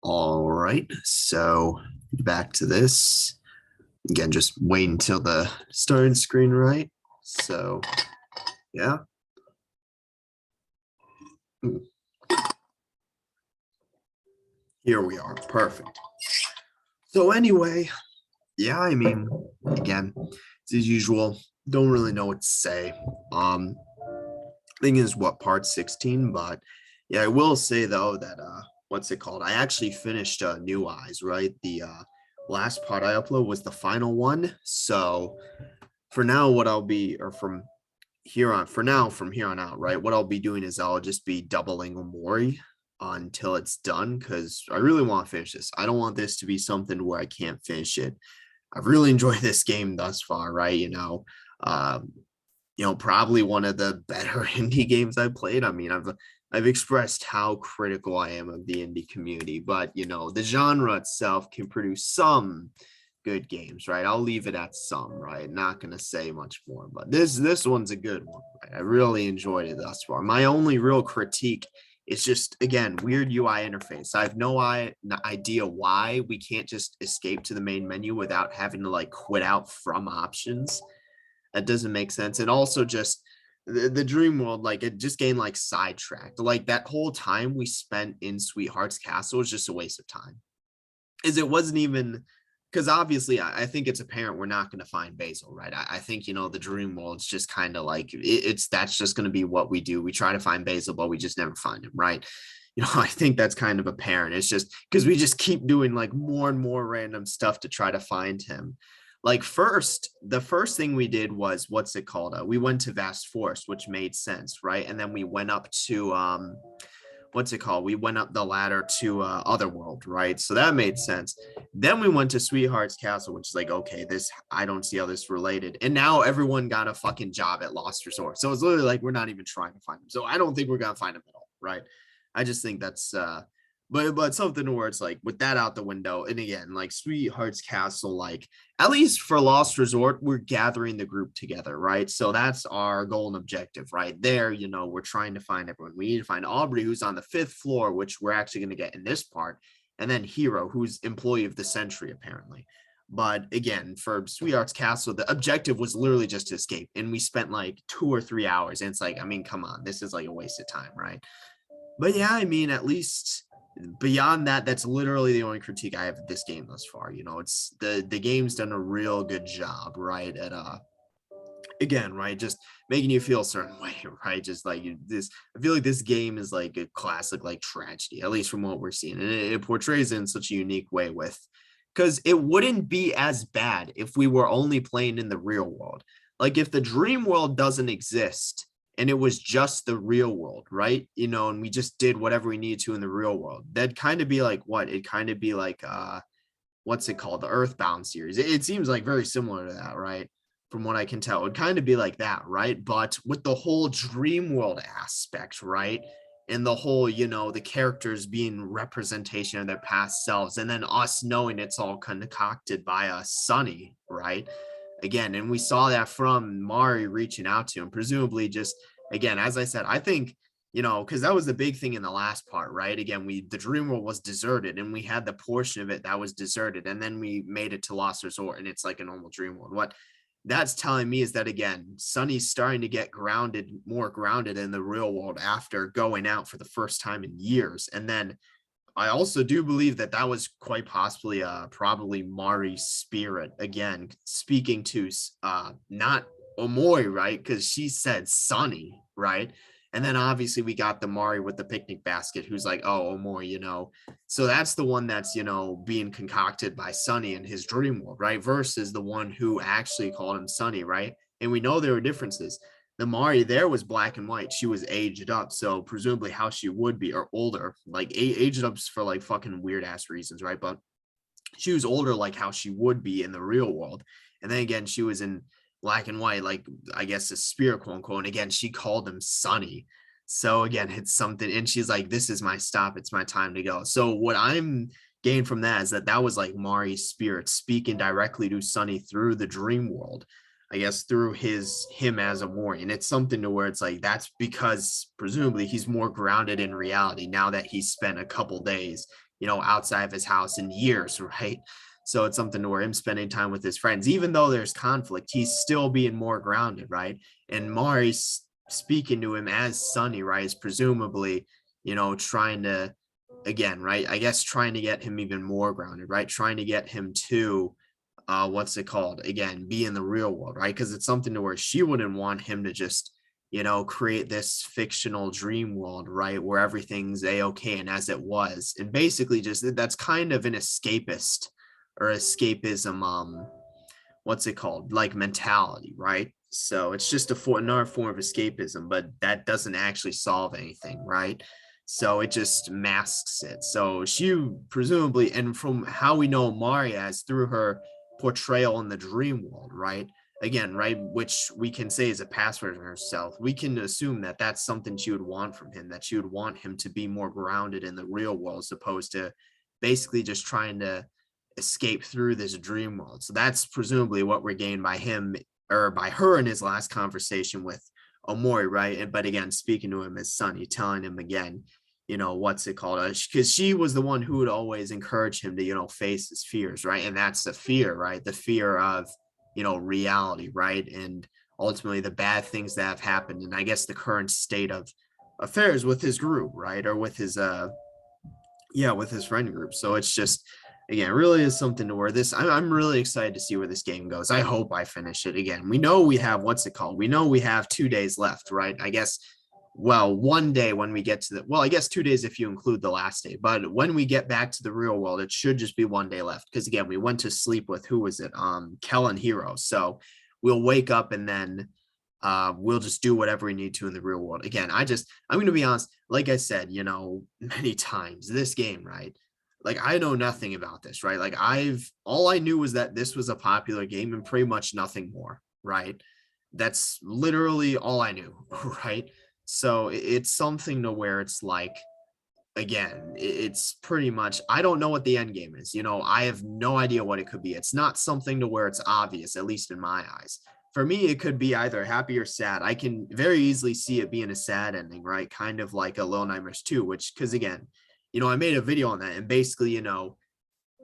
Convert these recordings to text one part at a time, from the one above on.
All right, so back to this. Again, just wait until the starting screen, right? So, yeah. Here we are. Perfect. So anyway, yeah, I mean, again, it's as usual. Don't really know what to say. Thing is what part 16, but yeah, I will say though that what's it called? I actually finished New Eyes, right? The last part I upload was the final one. So for now, what I'll be, or from here on, for now, from here on out, right? What I'll be doing is I'll just be doubling Omori until it's done because I really want to finish this. I don't want this to be something where I can't finish it. I've really enjoyed this game thus far, right? Um, probably one of the better indie games I've played. I mean, I've expressed how critical I am of the indie community, but the genre itself can produce some good games, right? I'll leave it at some, right? Not gonna say much more, but this one's a good one. Right? I really enjoyed it thus far. My only real critique is just again weird UI interface. I have no idea why we can't just escape to the main menu without having to like quit out from options. That doesn't make sense. And also just the dream world, like it just gained like sidetracked. Like that whole time we spent in Sweetheart's Castle was just a waste of time. Is it wasn't even because obviously I think it's apparent we're not going to find Basil, right? I think the dream world's just kind of like it's that's just going to be what we do. We try to find Basil, but we just never find him, right? I think that's kind of apparent. It's just because we just keep doing like more and more random stuff to try to find him. Like the first thing we did was what's it called? We went to Vast Forest, which made sense, right? And then we went up to what's it called? We went up the ladder to Otherworld, right? So that made sense. Then we went to Sweetheart's Castle, which is like, okay, this I don't see how this related. And now everyone got a fucking job at Lost Resort. So it's literally like we're not even trying to find him. So I don't think we're gonna find him at all, right? I just think that's but something where it's like with that out the window, and again, like Sweetheart's Castle, like at least for Lost Resort, we're gathering the group together, right? So that's our goal and objective right there. We're trying to find everyone. We need to find Aubrey, who's on the 5th floor, which we're actually going to get in this part, and then Hero, who's employee of the century, apparently. But again, for Sweetheart's Castle, the objective was literally just to escape. And we spent like 2 or 3 hours. And it's like, I mean, come on, this is like a waste of time, right? But yeah, I mean, at least beyond that, that's literally the only critique I have of this game thus far. It's the game's done a real good job, right? At again, right, just making you feel a certain way, right? Just like this, I feel like this game is like a classic like tragedy, at least from what we're seeing, and it portrays it in such a unique way with because it wouldn't be as bad if we were only playing in the real world. Like if the dream world doesn't exist and it was just the real world, right? And we just did whatever we needed to in the real world. That'd kind of be like what? It'd kind of be like what's it called? The Earthbound series. It seems like very similar to that, right? From what I can tell, it would kind of be like that, right? But with the whole dream world aspect, right? And the whole, the characters being representation of their past selves, and then us knowing it's all concocted by Sunny, right? Again, and we saw that from Mari reaching out to him, presumably just again, as I said, I think because that was the big thing in the last part, right? Again, the dream world was deserted, and we had the portion of it that was deserted, and then we made it to Lost Resort, and it's like a normal dream world. What that's telling me is that again, Sunny's starting to get more grounded in the real world after going out for the first time in years, and then I also do believe that that was quite possibly probably Mari's spirit again speaking to not Omori, right? Because she said Sunny, right? And then obviously we got the Mari with the picnic basket who's like, oh, Omori, So that's the one that's, being concocted by Sunny in his dream world, right? Versus the one who actually called him Sunny, right? And we know there were differences. The Mari there was black and white. She was aged up, so presumably how she would be, or older, like aged up for like fucking weird ass reasons, right? But she was older, like how she would be in the real world. And then again, she was in black and white, like I guess a spirit, quote unquote. And again, she called him Sunny. So again, it's something, and she's like, "This is my stop. It's my time to go." So what I'm gained from that is that was like Mari's spirit speaking directly to Sunny through the dream world. I guess through him as Omori. And it's something to where it's like that's because presumably he's more grounded in reality now that he's spent a couple days, outside of his house in years, right? So it's something to where him spending time with his friends, even though there's conflict, he's still being more grounded, right? And Mari's speaking to him as Sunny, right? Is presumably, trying to, again, right? I guess trying to get him even more grounded, right? Trying to get him to what's it called again, be in the real world, right? Because it's something to where she wouldn't want him to just create this fictional dream world, right, where everything's a-okay and as it was, and basically just that's kind of an escapist or escapism, what's it called, like mentality, right? So it's just another form of escapism, but that doesn't actually solve anything, right? So it just masks it. So she presumably, and from how we know Mari as through her portrayal in the dream world, right? Again, right, which we can say is a past version of herself. We can assume that that's something she would want from him, that she would want him to be more grounded in the real world as opposed to basically just trying to escape through this dream world. So that's presumably what we're gained by him or by her in his last conversation with Omori, right? And but again, speaking to him as Sunny, telling him again, what's it called? Because she was the one who would always encourage him to, face his fears, right? And that's the fear, right? The fear of, reality, right? And ultimately the bad things that have happened. And I guess the current state of affairs with his group, right? Or with his with his friend group. So it's just, again, really is something to where I'm really excited to see where this game goes. I hope I finish it. Again, we know we have, what's it called? We know we have 2 days left, right? I guess, well, one day when we get to I guess 2 days if you include the last day, but when we get back to the real world, it should just be 1 day left. Because again, we went to sleep with, who was it? Kel and Hero. So we'll wake up and then we'll just do whatever we need to in the real world. Again, I'm going to be honest, like I said, many times, this game, right? Like I know nothing about this, right? Like all I knew was that this was a popular game and pretty much nothing more, right? That's literally all I knew, right? So it's something to where it's like, again, it's pretty much, I don't know what the end game is. I have no idea what it could be. It's not something to where it's obvious, at least in my eyes. For me, it could be either happy or sad. I can very easily see it being a sad ending, right? Kind of like a Little Nightmares 2, which, because again, I made a video on that and basically,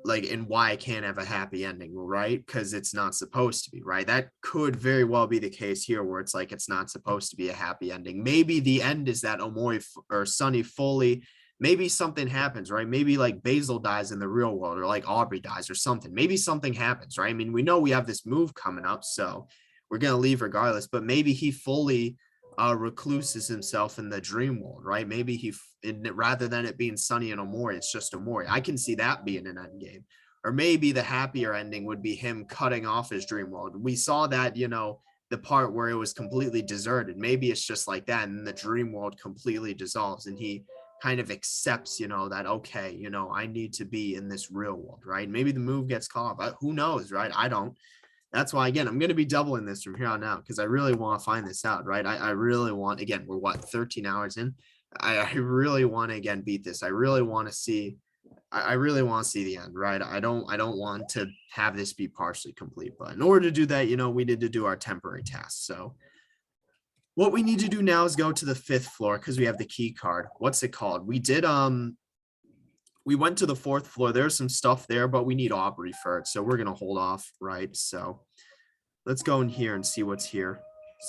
like, and why I can't have a happy ending, right? Because it's not supposed to be, right? That could very well be the case here where it's like it's not supposed to be a happy ending. Maybe the end is that Omori or Sunny fully, maybe something happens, right? Maybe like Basil dies in the real world or like Aubrey dies or something. Maybe something happens, right? I mean, we know we have this move coming up, so we're going to leave regardless, but maybe he fully recluses himself in the dream world, right? Maybe rather than it being Sunny and Omori, it's just Omori. I can see that being an end game. Or maybe the happier ending would be him cutting off his dream world. We saw that, the part where it was completely deserted. Maybe it's just like that, and the dream world completely dissolves, and he kind of accepts, that, okay, I need to be in this real world, right? Maybe the move gets caught, but who knows, right? I don't. That's why, again, I'm going to be doubling this from here on out because I really want to find this out, right? I really want, again, we're 13 hours in. I really want to, again, beat this. I really want to see, I really want to see the end, right? I don't want to have this be partially complete, but in order to do that, we need to do our temporary tasks. So what we need to do now is go to the 5th floor because we have the key card. What's it called? We went to the 4th floor. There's some stuff there, but we need Aubrey for it. So we're going to hold off, right? So let's go in here and see what's here.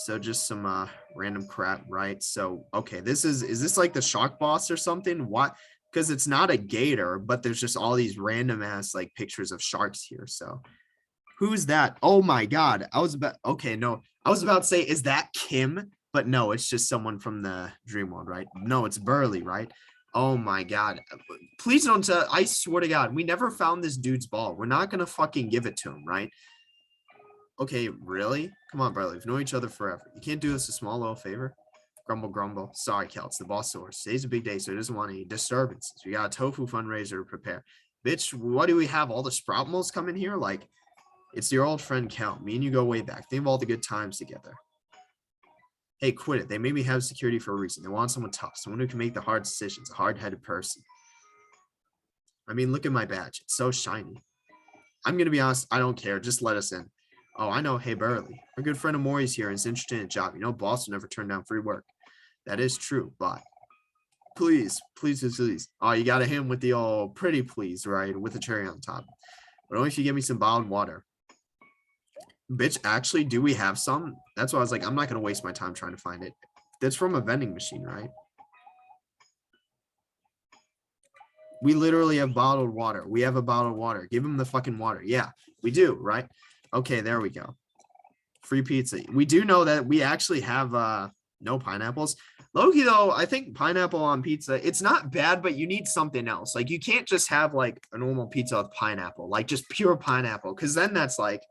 So just some random crap, right? So, okay, is this like the shark boss or something? What? Because it's not a gator, but there's just all these random ass like pictures of sharks here. So who's that? Oh my God. I was about to say, is that Kim? But no, it's just someone from the dream world, right? No, it's Burley, right? Oh my God. Please don't tell, I swear to God, we never found this dude's ball. We're not going to fucking give it to him, right? Okay, really? Come on, Burley. We've known each other forever. You can't do us a small little favor? Grumble, grumble. Sorry, Kel. It's the boss source. Today's a big day, so he doesn't want any disturbances. We got a tofu fundraiser to prepare. Bitch, what do we have? All the sprout moles come in here? Like, it's your old friend Kel. Me and you go way back. Think of all the good times together. Hey, quit it. They made me have security for a reason. They want someone tough, someone who can make the hard decisions, a hard-headed person. I mean, look at my badge. It's so shiny. I'm going to be honest. I don't care. Just let us in. Oh, I know. Hey, Burley. Our good friend Omori's here and is interested in a job. You know, boss will never turn down free work. That is true, but please, please, please, please. Oh, you got a him with the old pretty please, right? With the cherry on top. But only if you give me some bottled water. Bitch, actually, do we have some? That's why I was like, I'm not going to waste my time trying to find it. That's from a vending machine, right? We literally have bottled water. We have a bottled water. Give him the fucking water. Yeah, we do, right? Okay, there we go. Free pizza. We do know that we actually have no pineapples. Loki, though, I think pineapple on pizza, it's not bad, but you need something else. Like, you can't just have like a normal pizza with pineapple, like just pure pineapple, because then that's like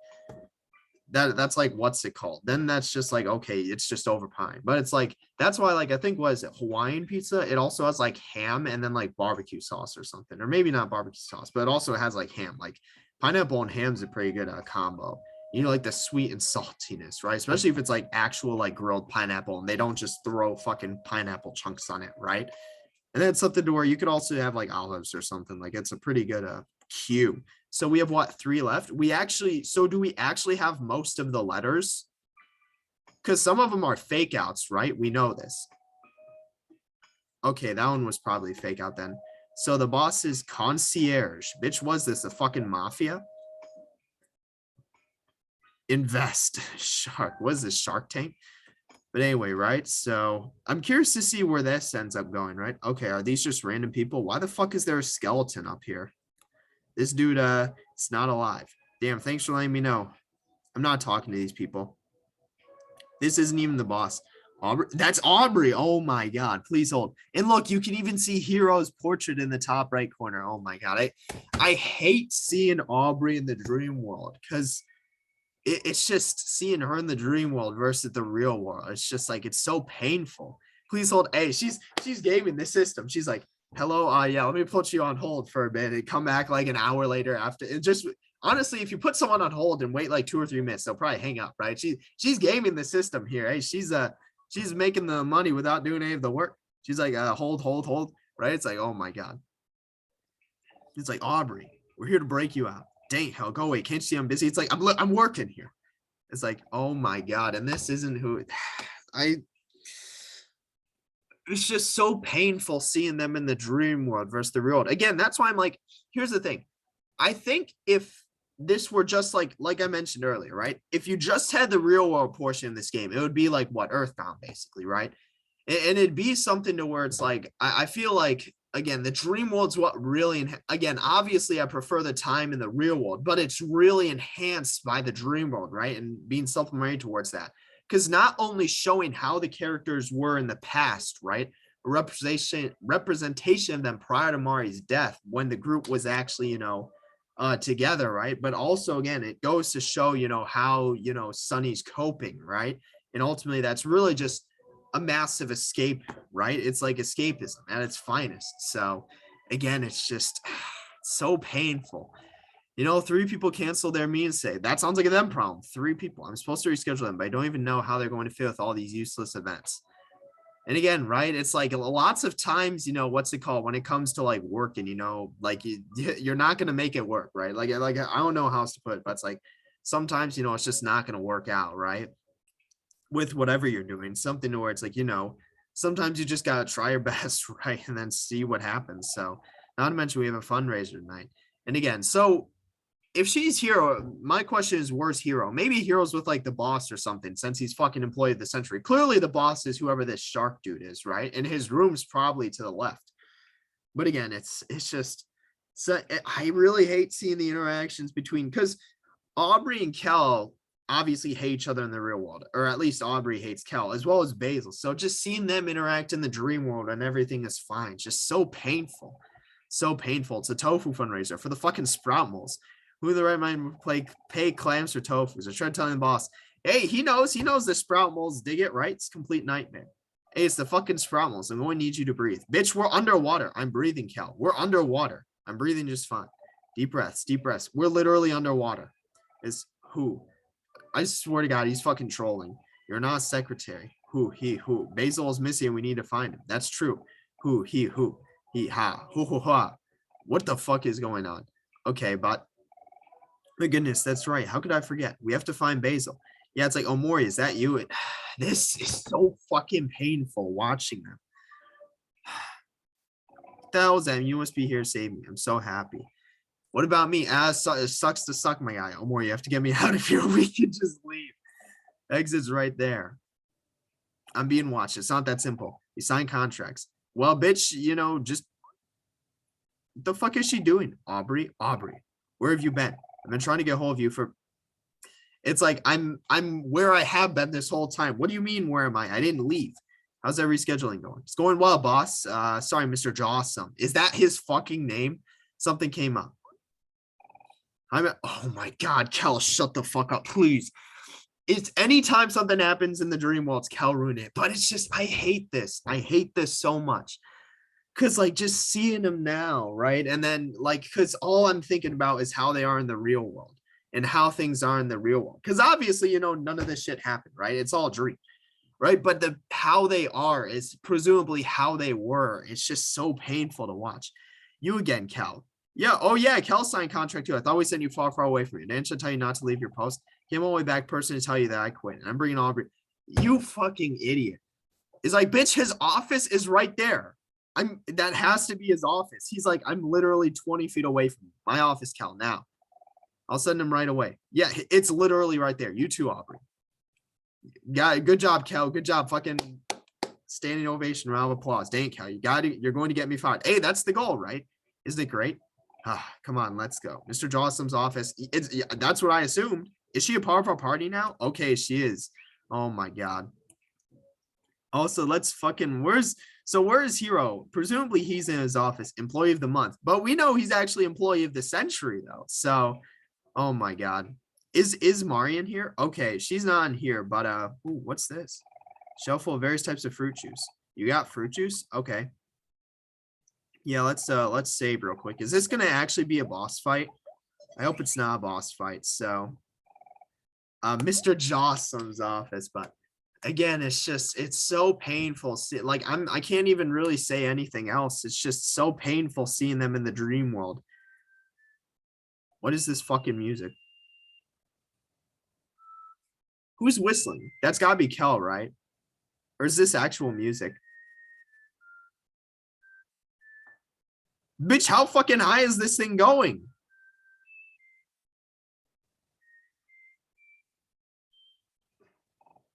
that's like what's it called? Then that's just like okay, it's just over pine. But it's like that's why like I think what is it Hawaiian pizza? It also has like ham and then like barbecue sauce or something, or maybe not barbecue sauce, but it also has like ham. Like pineapple and ham's a pretty good combo. You know, like the sweet and saltiness, right? Especially if it's like actual like grilled pineapple and they don't just throw fucking pineapple chunks on it, right? And then it's something to where you could also have like olives or something. Like it's a pretty good cue. So we have what, 3 left? We actually, so do we actually have most of the letters? Because some of them are fake outs, right? We know this. Okay, that one was probably fake out then. So the boss is concierge. Bitch, was this a fucking mafia? Invest. Shark. What is this, Shark Tank? But anyway, right? So I'm curious to see where this ends up going, right? Okay, are these just random people? Why the fuck is there a skeleton up here? This dude, it's not alive. Damn, thanks for letting me know. I'm not talking to these people. This isn't even the boss. Aubrey, that's Aubrey. Oh my god, please hold. And look, you can even see Hero's portrait in the top right corner. Oh my god, I hate seeing Aubrey in the dream world because it's just seeing her in the dream world versus the real world. It's just like it's so painful. Please hold. Hey, she's gaming the system. She's like, hello, yeah, let me put you on hold for a minute. Come back like an hour later after. It just honestly, if you put someone on hold and wait like 2 or 3 minutes, they'll probably hang up, right? She's gaming the system here. Hey, she's making the money without doing any of the work. She's like, hold, right? It's like, oh my god. It's like, Aubrey, we're here to break you out. Dang, hell, go away. Can't you see I'm busy? It's like, I'm working here. It's like, oh my god. And this isn't who it's just so painful seeing them in the dream world versus the real world. Again, that's why I'm like, here's the thing. I think if this were just like I mentioned earlier, right? If you just had the real world portion of this game, it would be like what, Earthbound, basically, right? And it'd be something to where it's like, I feel like, again, the dream world's what really, again, obviously I prefer the time in the real world, but it's really enhanced by the dream world, right? And being supplementary towards that. Because not only showing how the characters were in the past, right? A representation of them prior to Mari's death when the group was actually, together, right? But also, again, it goes to show, how, Sunny's coping, right? And ultimately, that's really just a massive escape, right? It's like escapism at its finest. So, again, it's just so painful. 3 people cancel their mean say. That sounds like a them problem. 3 people. I'm supposed to reschedule them, but I don't even know how they're going to fit with all these useless events. And again, right, it's like lots of times, what's it called when it comes to like working, like you're not going to make it work, right? Like I don't know how else to put it, but it's like sometimes, it's just not going to work out, right? With whatever you're doing, something to where it's like, sometimes you just got to try your best, right? And then see what happens. So not to mention we have a fundraiser tonight. And again, so if she's Hero, my question is, where's Hero? Maybe Hero's with like the boss or something, since he's fucking employee of the century. Clearly the boss is whoever this shark dude is, right? And his room's probably to the left. But again, it's just, so I really hate seeing the interactions between, because Aubrey and Kel obviously hate each other in the real world, or at least Aubrey hates Kel as well as Basil. So just seeing them interact in the dream world and everything is fine. Just so painful. So painful. It's a tofu fundraiser for the fucking sprout moles. Who in the right mind would pay clams for tofu? So I tried telling the boss, hey, he knows the sprout moles dig it, right? It's a complete nightmare. Hey, it's the fucking sprout moles. I'm going to need you to breathe. Bitch, we're underwater. I'm breathing, Cal. We're underwater. I'm breathing just fine. Deep breaths, deep breaths. We're literally underwater. Is who? I swear to God, he's fucking trolling. You're not a secretary. Who? He, who? Basil is missing and we need to find him. That's true. Who? He, who? He, ha. Who, ha. What the fuck is going on? Okay, but My goodness, that's right. How could I forget? We have to find Basil. Yeah, it's like, Omori, is that you? This is so fucking painful watching them. What the hell is that? You must be here to save me. I'm so happy. What about me? It sucks to suck, my guy. Omori, you have to get me out of here. We can just leave. Exit's right there. I'm being watched. It's not that simple. You sign contracts. Well, bitch, just the fuck is she doing? Aubrey, where have you been? I've been trying to get a hold of you for. It's like I'm where I have been this whole time. What do you mean? Where am I? I didn't leave. How's that rescheduling going? It's going well, boss. Sorry, Mr. Jawsome. Is that his fucking name? Something came up. Oh my God, Kel, shut the fuck up, please. It's anytime something happens in the dream world, it's Kel ruining it. But it's just, I hate this. I hate this so much. Cause like just seeing them now, right? And then like, cause all I'm thinking about is how they are in the real world and how things are in the real world. Cause obviously, none of this shit happened, right? It's all a dream, right? But how they are is presumably how they were. It's just so painful to watch. You again, Kel. Yeah. Oh yeah, Kel signed contract too. I thought we sent you far, far away from you. Didn't I tell you not to leave your post? Came all the way back person to tell you that I quit. And I'm bringing Aubrey. You fucking idiot. It's like, bitch, his office is right there. That has to be his office. He's like, I'm literally 20 feet away from you. My office, Cal, now. I'll send him right away. Yeah, it's literally right there. You too, Aubrey. Yeah, good job, Cal. Good job. Fucking standing ovation, round of applause. Dang, Cal, you're going to get me fired. Hey, that's the goal, right? Isn't it great? Come on, let's go. Mr. Jawsome's office. That's what I assumed. Is she a part of our party now? Okay, she is. Oh my God. Also, let's fucking, where's Hero? Presumably he's in his office, employee of the month, but we know he's actually employee of the century though. So, oh my God. Is Mari in here? Okay, she's not in here, but ooh, what's this? Shelf full of various types of fruit juice. You got fruit juice? Okay. Yeah, let's save real quick. Is this gonna actually be a boss fight? I hope it's not a boss fight. So Mr. Jawsome's office, but again, it's so painful. Like I can't even really say anything else. It's just so painful seeing them in the dream world. What is this fucking music? Who's whistling? That's gotta be Kel, right? Or is this actual music? Bitch, how fucking high is this thing going?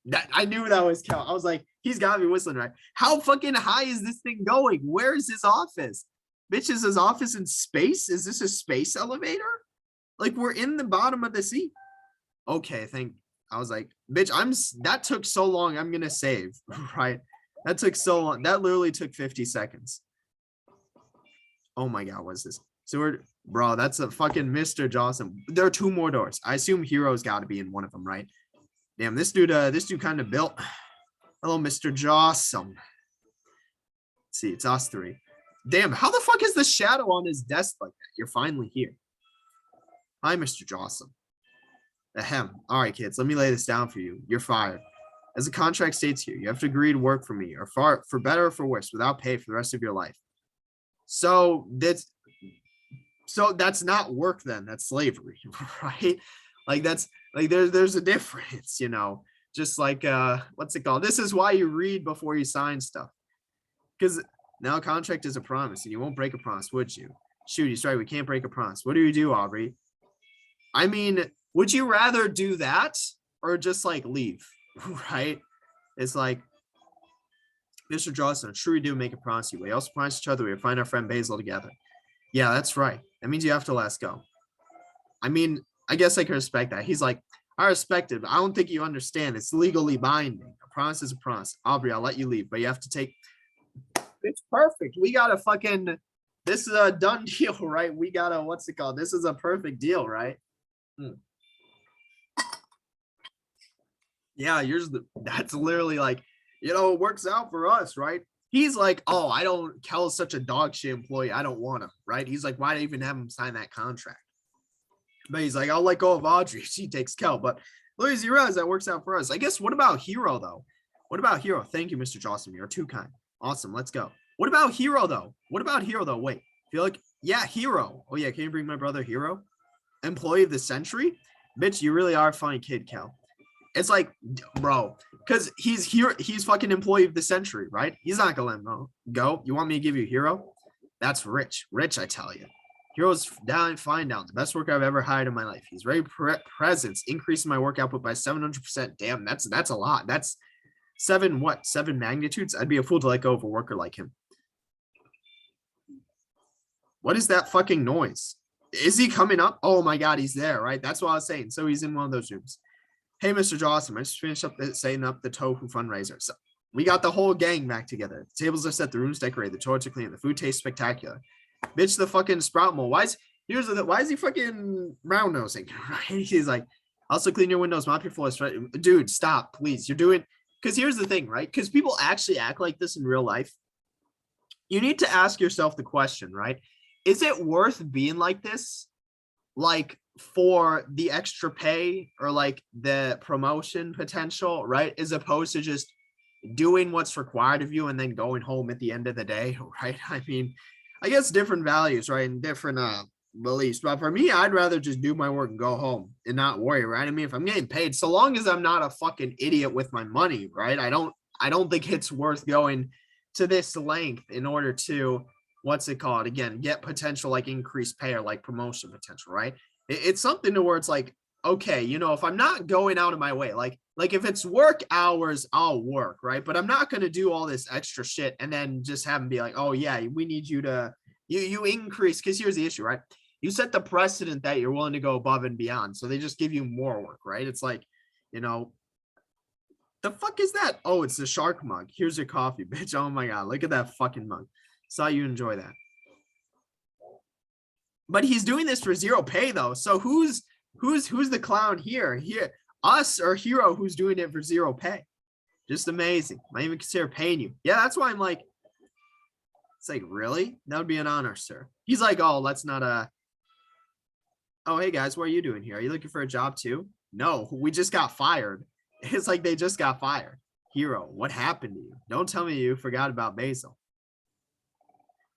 That I knew that was Kel. I was like, he's gotta be whistling, right? How fucking high is this thing going? Where is his office? Bitch, is his office in space? Is this a space elevator? Like we're in the bottom of the sea. Okay, I was like, bitch, that took so long. I'm gonna save, right? That took so long. That literally took 50 seconds. Oh my God, what's this? So bro, that's a fucking Mr. Jawsome. There are 2 more doors. I assume Hero's got to be in one of them, right? Damn, this dude kind of built. Hello, Mr. Jawsome. Let's see, it's us 3. Damn, how the fuck is the shadow on his desk like that? You're finally here. Hi, Mr. Jawsome. Ahem. All right, kids, let me lay this down for you. You're fired. As the contract states here, you have to agree to work for me, or for better or for worse, without pay for the rest of your life. So that's not work then. That's slavery, right? Like that's like there's a difference, just like what's it called? This is why you read before you sign stuff. Because now a contract is a promise and you won't break a promise, would you? Shoot, he's right. We can't break a promise. What do you do, Aubrey? I mean, would you rather do that or just like leave? Right? It's like, Mr. Jawsome, sure we do make a promise you. We also promise each other we would find our friend Basil together. Yeah, that's right. That means you have to let us go. I mean, I guess I can respect that. He's like, I respect it, but I don't think you understand. It's legally binding. A promise is a promise. Aubrey, I'll let you leave, but you have to take. It's perfect. We got a fucking. This is a done deal, right? We got a, what's it called? This is a perfect deal, right? Yeah, that's literally like, it works out for us, right? He's like, oh, Kel is such a dog shit employee. I don't want him, right? He's like, why do I even have him sign that contract? But he's like, I'll let go of Audrey. She takes Kel. But look, you realize that works out for us. I guess, what about Hero, though? What about Hero? Thank you, Mr. Jawsome. You're too kind. Awesome. Let's go. What about Hero, though? Wait, feel like, yeah, Hero. Oh, yeah. Can you bring my brother Hero? employee of the century. Bitch, you really are a funny kid, Cal. It's like, bro, because he's here, he's fucking employee of the century, right? He's not gonna let him go. You want me to give you hero? That's rich, I tell you. Hero's down, fine down. The best worker I've ever hired in my life. He's very presence, increasing my work output by 700%. Damn, that's a lot. That's seven magnitudes? I'd be a fool to let go of a worker like him. What is that fucking noise? Is he coming up? Oh my God, he's there, right? That's what I was saying. So he's in one of those rooms. Hey, Mr. Jawson, I just finished up setting up the Tofu fundraiser. So we got the whole gang back together. The tables are set, the room's decorated, the toilets are clean, the food tastes spectacular. Bitch, the fucking sprout mole. Why is he fucking round nosing? Right? He's like, also clean your windows, mop your floors. Right? Dude, stop, please. You're doing, because here's the thing, right? Because people actually act like this in real life. You need to ask yourself the question, right? Is it worth being like this? Like for the extra pay or like the promotion potential, right? As opposed to just doing what's required of you and then going home at the end of the day, right? I mean, I guess different values, right? And different beliefs. But for me, I'd rather just do my work and go home and not worry, right? I mean, if I'm getting paid, so long as I'm not a fucking idiot with my money, right? I don't think it's worth going to this length in order to, what's it called? Again, get potential like increased pay or like promotion potential, right? It's something to where it's like, okay, you know, if I'm not going out of my way, like if it's work hours, I'll work, right? But I'm not going to do all this extra shit and then just have them be like, oh yeah, we need you to, you increase, because here's the issue, right? You set the precedent that you're willing to go above and beyond. So they just give you more work, right? It's like, you know, the fuck is that? Oh, it's the shark mug. Here's your coffee, bitch. Oh my God, look at that fucking mug. Saw you enjoy that. But he's doing this for zero pay though. So who's the clown here? Here, us or Hero who's doing it for zero pay? Just amazing. Might even consider paying you. Yeah, that's why I'm like, it's like, really? That would be an honor, sir. He's like, oh, let's not oh, hey guys, what are you doing here? Are you looking for a job too? No, we just got fired. It's like they just got fired. Hero, what happened to you? Don't tell me you forgot about Basil.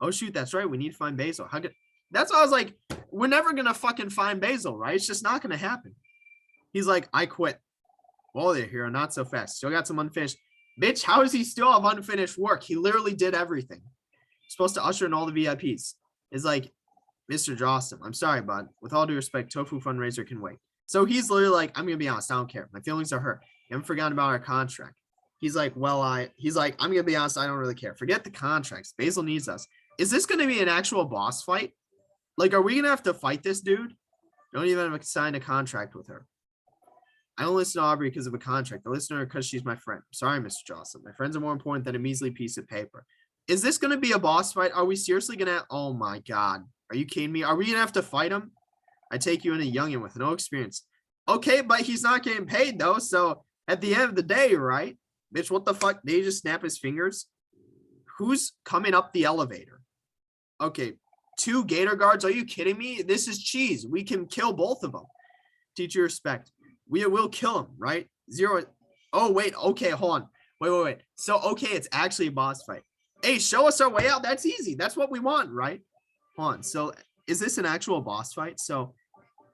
Oh shoot, that's right. We need to find Basil. How could, that's why I was like, we're never gonna fucking find Basil, right? It's just not gonna happen. He's like, I quit. Whoa there, Hero, not so fast. Still got some unfinished. Bitch, how does he still have unfinished work? He literally did everything. Supposed to usher in all the VIPs. It's like, Mr. Jawson, I'm sorry, bud. With all due respect, Tofu fundraiser can wait. So he's literally like, I'm gonna be honest, I don't care. My feelings are hurt. You haven't forgotten about our contract. He's like, well, he's like, I'm gonna be honest, I don't really care. Forget the contracts. Basil needs us. Is this gonna be an actual boss fight? Like, are we gonna have to fight this dude? Don't even have to sign a contract with her. I don't listen to Aubrey because of a contract. I listen to her because she's my friend. Sorry, Mr. Jawson. My friends are more important than a measly piece of paper. Is this gonna be a boss fight? Are we seriously gonna? Oh my God. Are you kidding me? Are we gonna have to fight him? I take you in a youngin with no experience. Okay, but he's not getting paid though. So at the end of the day, right? Bitch, what the fuck? Did he just snap his fingers? Who's coming up the elevator? Okay, 2 gator guards. Are you kidding me? This is cheese. We can kill both of them. Teach your respect. We will kill him, right? 0. Oh, wait. Okay, hold on. Wait. So, okay, it's actually a boss fight. Hey, show us our way out. That's easy. That's what we want, right? Hold on. So, is this an actual boss fight? So,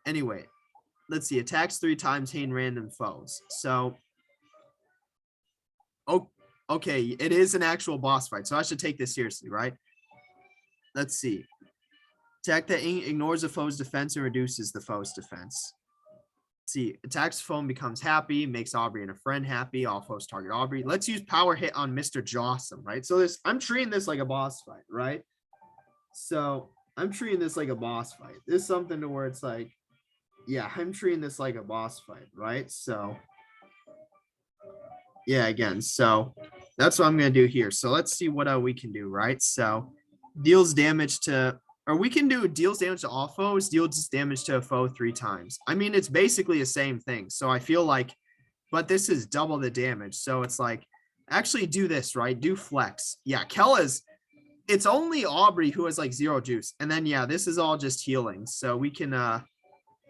anyway, let's see. Attacks 3 times, hitting random foes. So, oh, okay, it is an actual boss fight. So, I should take this seriously, right? Let's see. Attack that ignores the foe's defense and reduces the foe's defense. Let's see. Attacks foe and becomes happy, makes Aubrey and a friend happy. All foes target Aubrey. Let's use power hit on Mr. Jawson, right? So this, I'm treating this like a boss fight, right? So I'm treating this like a boss fight. This is something to where it's like, yeah, I'm treating this like a boss fight, right? So yeah, again, so that's what I'm going to do here. So let's see what we can do, right? So deals damage to, or we can do deals damage to all foes, deals damage to a foe 3 times. I mean, it's basically the same thing. So I feel like, but this is double the damage. So it's like, actually do this, right? Do flex. Yeah, Kella's, it's only Aubrey who has like 0 juice. And then, yeah, this is all just healing. So we can, I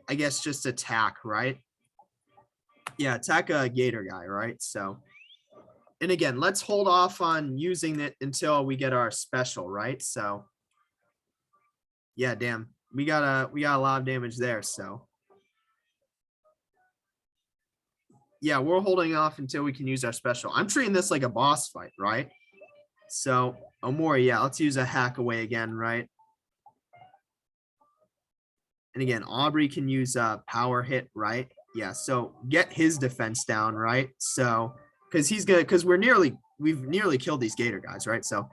guess, just attack, right? Yeah, attack a gator guy, right? So, and again, let's hold off on using it until we get our special, right? So, yeah, damn. we got a lot of damage there. So yeah, we're holding off until we can use our special. I'm treating this like a boss fight, right? So Omori, yeah, let's use a hack away again, right? And again, Aubrey can use a power hit, right? Yeah, so get his defense down, right? So because we've nearly killed these Gator guys, right? So,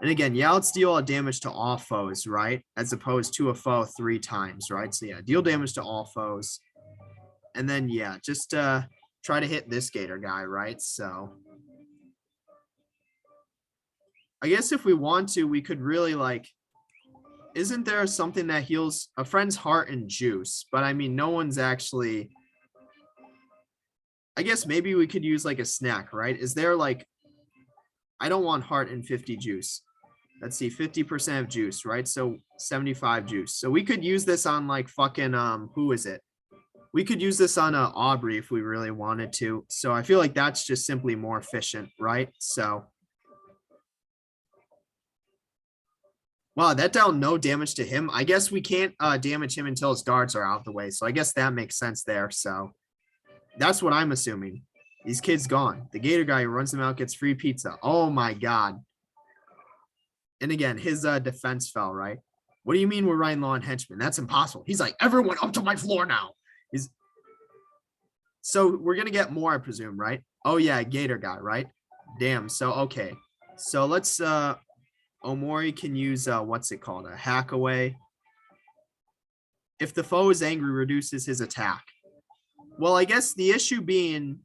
and again, yeah, let's deal damage to all foes, right? As opposed to a foe 3 times, right? So yeah, deal damage to all foes. And then yeah, just try to hit this Gator guy, right? So I guess if we want to, we could really like, isn't there something that heals a friend's heart and juice? But I mean, no one's actually, I guess maybe we could use like a snack, right? Is there like, I don't want heart and 50 juice. Let's see, 50% of juice, right? So 75 juice. So we could use this on like fucking, who is it? We could use this on Aubrey if we really wanted to. So I feel like that's just simply more efficient, right? So. Wow, that dealt no damage to him. I guess we can't damage him until his guards are out of the way. So I guess that makes sense there. So that's what I'm assuming. These kids gone. The Gator guy who runs them out gets free pizza. Oh my God. And again, his defense fell, right? What do you mean we're riding law and henchmen? That's impossible. He's like, everyone up to my floor now. So we're going to get more, I presume, right? Oh yeah, Gator guy, right? Damn. So, okay. So let's, Omori can use, what's it called? A hack away. If the foe is angry, reduces his attack. Well, I guess the issue being,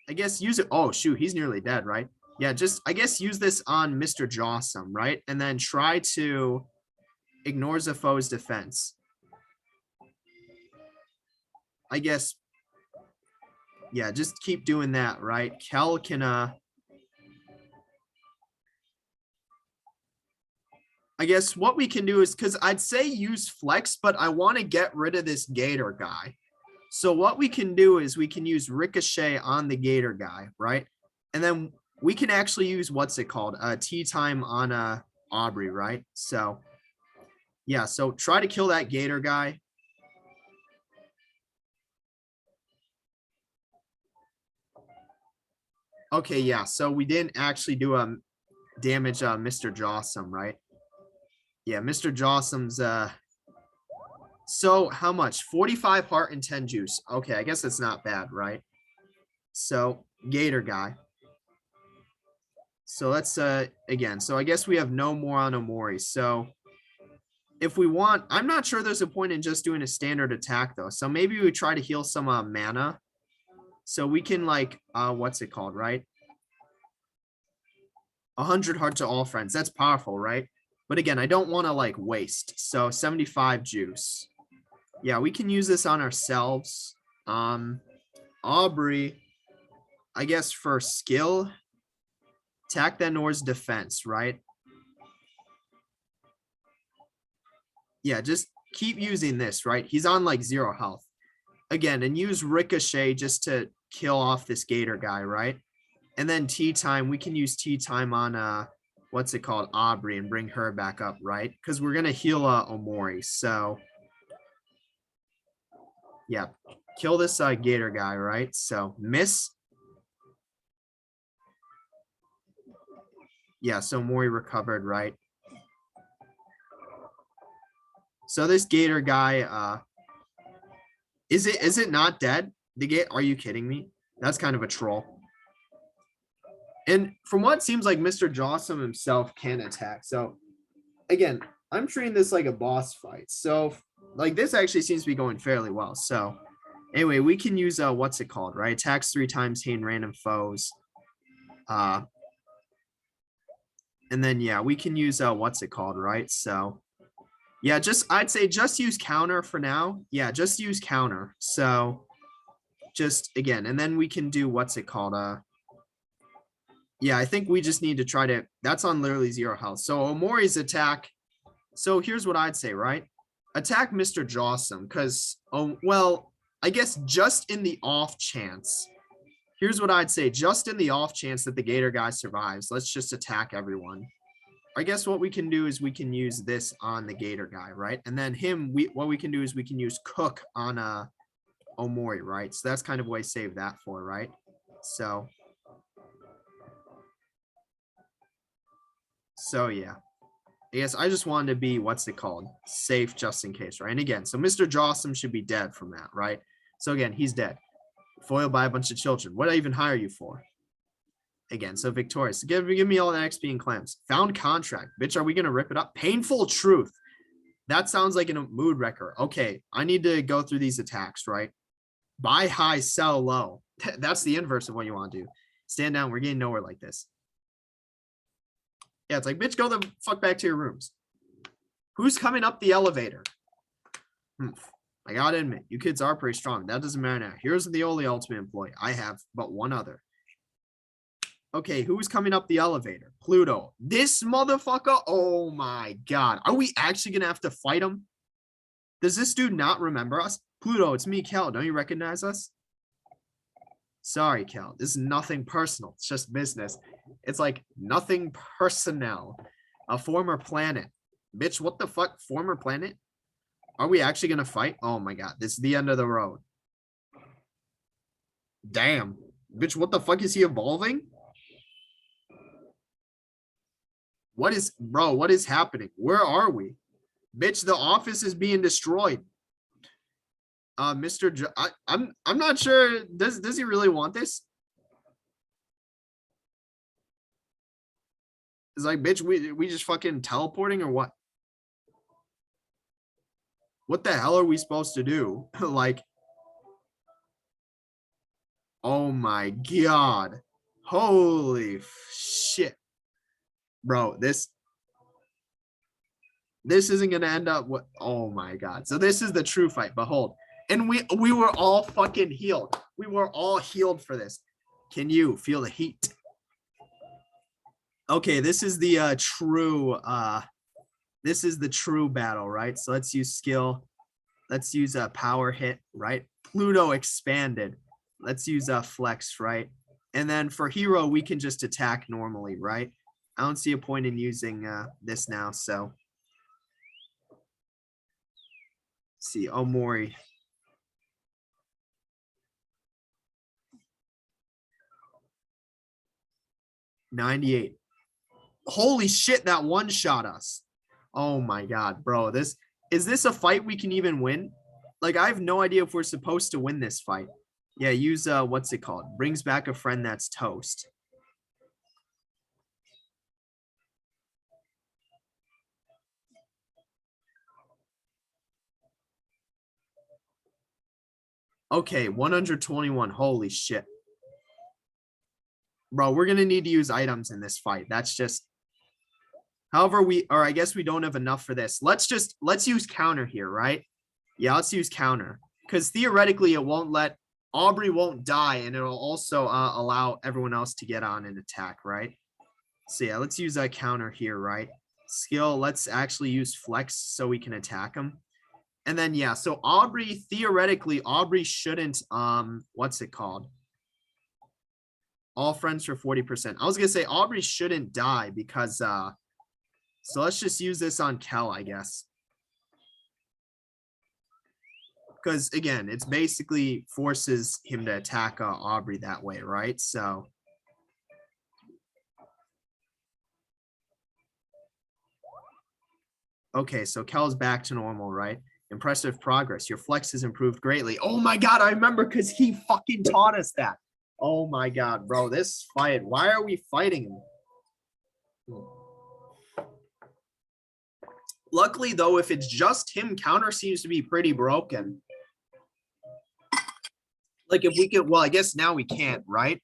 I guess use it. Oh, shoot. He's nearly dead, right? Yeah, just, I guess use this on Mr. Jawsome, right? And then try to ignore the foe's defense. I guess, yeah, just keep doing that, right? Kel can, I guess what we can do is, because I'd say use flex, but I want to get rid of this Gator guy. So what we can do is we can use Ricochet on the Gator guy, right? And then we can actually use, what's it called? Tea time on Aubrey, right? So yeah, so try to kill that Gator guy. Okay, yeah, so we didn't actually do damage Mr. Jawsome, right? Yeah, Mr. Jawsome's so how much? 45 heart and 10 juice. Okay, I guess that's not bad, right? So Gator guy. So let's again, so I guess we have no more on Omori. So if we want, I'm not sure there's a point in just doing a standard attack though. So maybe we try to heal some mana. So we can like what's it called, right? 100 heart to all friends. That's powerful, right? But again, I don't want to like waste. So 75 juice. Yeah, we can use this on ourselves. Aubrey, I guess for skill, attack then Nor's defense, right? Yeah, just keep using this, right? He's on like 0 health. Again, and use Ricochet just to kill off this Gator guy, right? And then tea time, we can use tea time on what's it called, Aubrey, and bring her back up, right? Because we're gonna heal Omori. So yeah, kill this Gator guy, right? So miss. Yeah, so Omori recovered, right? So this Gator guy, is it not dead? Are you kidding me? That's kind of a troll. And from what seems like Mr. Jawsome himself can attack. So again, I'm treating this like a boss fight. So like this actually seems to be going fairly well. So anyway, we can use what's it called, right? Attacks 3 times, hitting random foes. And then yeah, we can use what's it called, right? So yeah, I'd say just use counter for now. Yeah, just use counter. So just again, and then we can do what's it called? Yeah, I think we just need to try to, that's on literally 0 health. So Omori's attack. So here's what I'd say, right? Attack Mr. Jawsome, because, well, I guess just in the off chance. Here's what I'd say, just in the off chance that the Gator guy survives, let's just attack everyone. I guess what we can do is we can use this on the Gator guy, right? And then him, what we can do is we can use Cook on Omori, right? So that's kind of what I saved that for, right? So yeah. I guess I just wanted to be, what's it called? Safe just in case, right? And again, so Mr. Jossum should be dead from that, right? So again, he's dead. Foiled by a bunch of children. What did I even hire you for? Again, so victorious. Give me all the XP and clams. Found contract. Bitch, are we going to rip it up? Painful truth. That sounds like a mood wrecker. Okay, I need to go through these attacks, right? Buy high, sell low. That's the inverse of what you want to do. Stand down. We're getting nowhere like this. Yeah, it's like, bitch, go the fuck back to your rooms. Who's coming up the elevator? I gotta admit, you kids are pretty strong. That doesn't matter now. Here's the only ultimate employee. I have but one other. Okay, who's coming up the elevator? Pluto. This motherfucker? Oh my god. Are we actually gonna have to fight him? Does this dude not remember us? Pluto, it's me, Kel. Don't you recognize us? Sorry, Kel. This is nothing personal. It's just business. It's like nothing personnel. A former planet. Bitch, what the fuck? Former planet? Are we actually going to fight? Oh my god. This is the end of the road. Damn. Bitch, what the fuck is he evolving? What is, bro, what is happening? Where are we? Bitch, the office is being destroyed. Mr. I'm not sure. Does he really want this? It's like, bitch, we just fucking teleporting or what? What the hell are we supposed to do? Like, oh my god. Holy shit. Bro, this isn't gonna end up what, oh my god. So this is the true fight. Behold. And we were all fucking healed. We were all healed for this. Can you feel the heat? Okay, this is the true battle, right? So let's use skill. Let's use a power hit, right? Pluto expanded. Let's use a flex, right? And then for hero, we can just attack normally, right? I don't see a point in using this now, so. Let's see, Omori. $98. Holy shit, that one shot us. Oh my god, bro. Is this a fight we can even win? Like, I have no idea if we're supposed to win this fight. Yeah, use what's it called? Brings back a friend that's toast. Okay, 121. Holy shit. Bro, we're gonna need to use items in this fight. That's just, however, I guess we don't have enough for this. Let's use counter here, right? Yeah, let's use counter. Because theoretically, it won't let, Aubrey won't die, and it'll also allow everyone else to get on and attack, right? So yeah, let's use a counter here, right? Skill, let's actually use flex so we can attack him. And then, yeah, so Aubrey, theoretically, Aubrey shouldn't, what's it called? All friends for 40%. I was going to say Aubrey shouldn't die because, so let's just use this on Kel, I guess. Because, again, it's basically forces him to attack Aubrey that way, right? So. Okay, so Kel's back to normal, right? Impressive progress. Your flex has improved greatly. Oh my god, I remember because he fucking taught us that. Oh my god, bro, this fight. Why are we fighting him? Luckily, though, if it's just him, counter seems to be pretty broken. Like, if we could, well, I guess now we can't, right?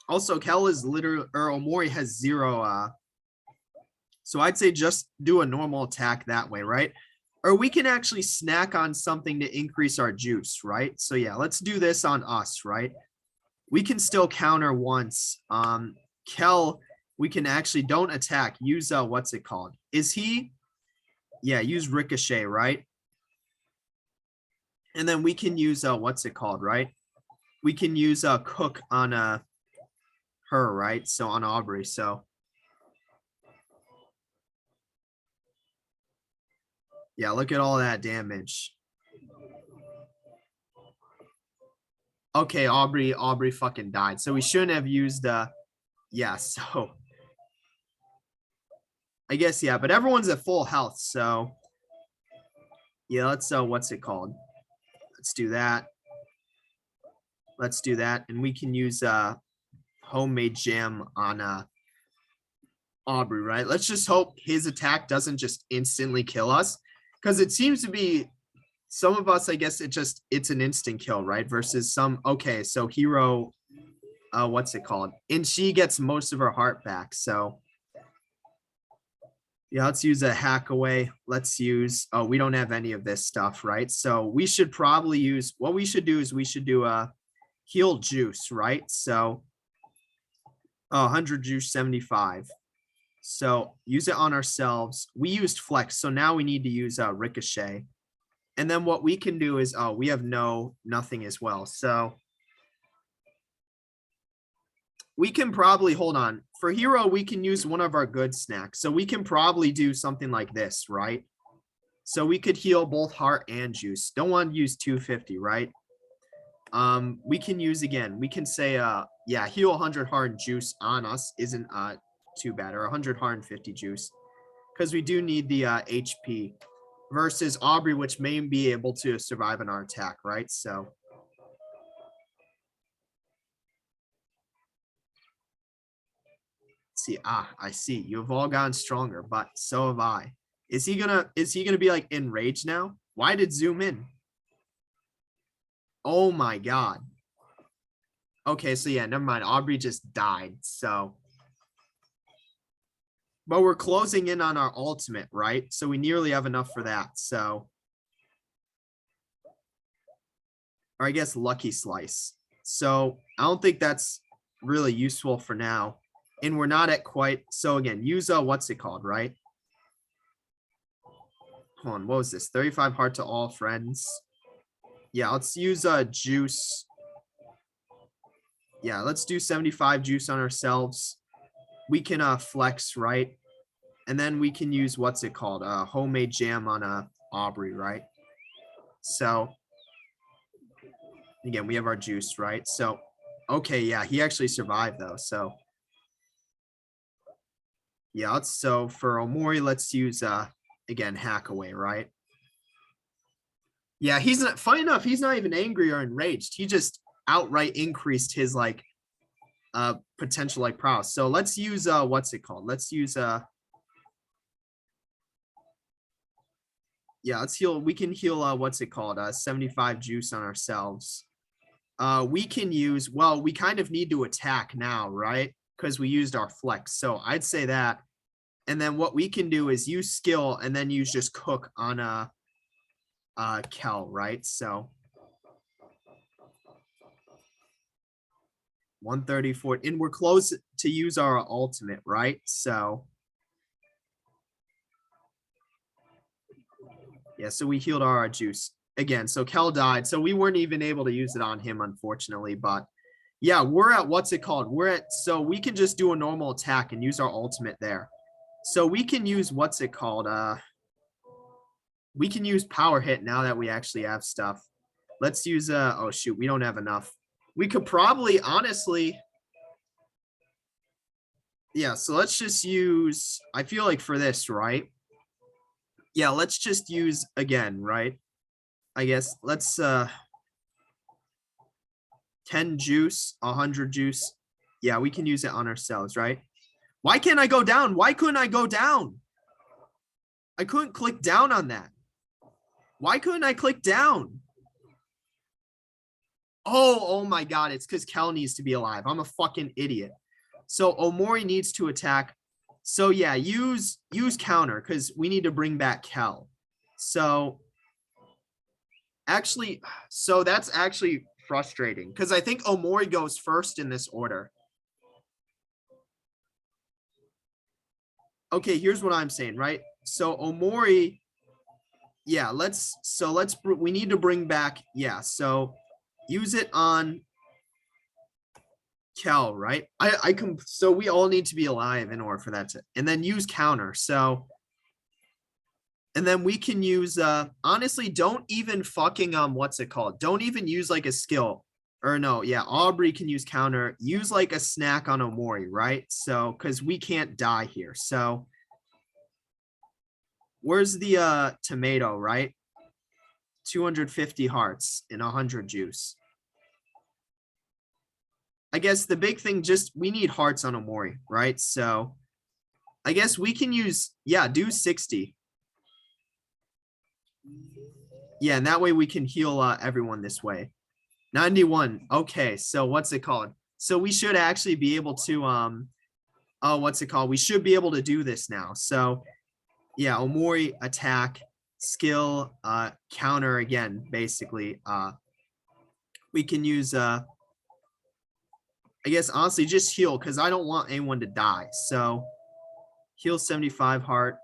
Also, Kel is literally, or Omori has 0, so I'd say just do a normal attack that way, right? Or we can actually snack on something to increase our juice, right? So yeah, let's do this on us, right? We can still counter once. Kel, we can actually, don't attack. Use, what's it called? Is he? Yeah, use Ricochet, right? And then we can use, what's it called, right? We can use Cook on her, right? So on Aubrey, so. Yeah, look at all that damage. Okay, Aubrey fucking died. So we shouldn't have used yeah, so I guess yeah, but everyone's at full health, so yeah, let's what's it called? Let's do that. Let's do that. And we can use homemade jam on Aubrey, right? Let's just hope his attack doesn't just instantly kill us. Because it seems to be some of us, I guess it's an instant kill, right? Versus some, okay, so hero, what's it called? And she gets most of her heart back. So yeah, let's use a hack away. Let's use, oh, we don't have any of this stuff, right? So we should probably use, what we should do is we should do a heal juice, right? So 100 juice, 75. So use it on ourselves. We used flex, so now we need to use ricochet. And then what we can do is, oh, we have nothing as well. So we can probably, hold on. For hero, we can use one of our good snacks. So we can probably do something like this, right? So we could heal both heart and juice. Don't want to use 250, right? We can use, again, we can say, yeah, heal 100 heart and juice on us isn't too bad, or 100 heart and 50 juice, because we do need the HP versus Aubrey, which may be able to survive an our attack, right? So see, I see you have all gotten stronger, but so have I. Is he gonna be like enraged now? Why did zoom in? Oh my god. Okay, so yeah, never mind. Aubrey just died. So but we're closing in on our ultimate, right? So we nearly have enough for that. So, or I guess lucky slice. So I don't think that's really useful for now. And we're not at quite, so again, use what's it called, right? Hold on, what was this? 35 heart to all friends. Yeah, let's use juice. Yeah, let's do 75 juice on ourselves. We can flex, right? And then we can use what's it called? Homemade jam on Aubrey, right? So again, we have our juice, right? So okay, yeah, he actually survived though. So yeah, so for Omori, let's use again hack away, right? Yeah, he's not, funny enough, he's not even angry or enraged. He just outright increased his like potential like prowess. So let's use what's it called? Let's use yeah, let's heal. We can heal what's it called? 75 juice on ourselves. We can use, well, we kind of need to attack now, right? Because we used our flex. So I'd say that. And then what we can do is use skill and then use just cook on Kel, right? So 134, and we're close to use our ultimate, right? So yeah, so we healed our juice again. So Kel died, so we weren't even able to use it on him, unfortunately. But yeah, we're at what's it called? We're at, so we can just do a normal attack and use our ultimate there. So we can use what's it called? We can use power hit now that we actually have stuff. Let's use oh shoot, we don't have enough. We could probably honestly, yeah, so let's just use, I feel like for this, right? Yeah, let's just use again, right? I guess let's 10 juice, 100 juice. Yeah, we can use it on ourselves, right? Why can't I go down? Why couldn't I go down? I couldn't click down on that. Why couldn't I click down? Oh my god, it's because Kel needs to be alive. I'm a fucking idiot. So Omori needs to attack. So yeah, use counter because we need to bring back Kel. So actually, so that's actually frustrating because I think Omori goes first in this order. Okay, here's what I'm saying, right? So Omori, yeah, we need to bring back, yeah, so use it on Kel, right? So we all need to be alive in order for that to, and then use counter. So And then we can use honestly, don't even fucking what's it called? Don't even use like a skill. Or no, yeah, Aubrey can use counter. Use like a snack on Omori, right? So because we can't die here. So where's the tomato, right? 250 hearts and 100 juice. I guess the big thing, just we need hearts on Omori, right? So I guess we can use, yeah, do 60. Yeah, and that way we can heal everyone this way. 91. Okay, so what's it called? So we should actually be able to oh, what's it called? We should be able to do this now. So yeah, Omori attack, skill, counter again, basically. We can use I guess honestly just heal because I don't want anyone to die. So heal 75 heart,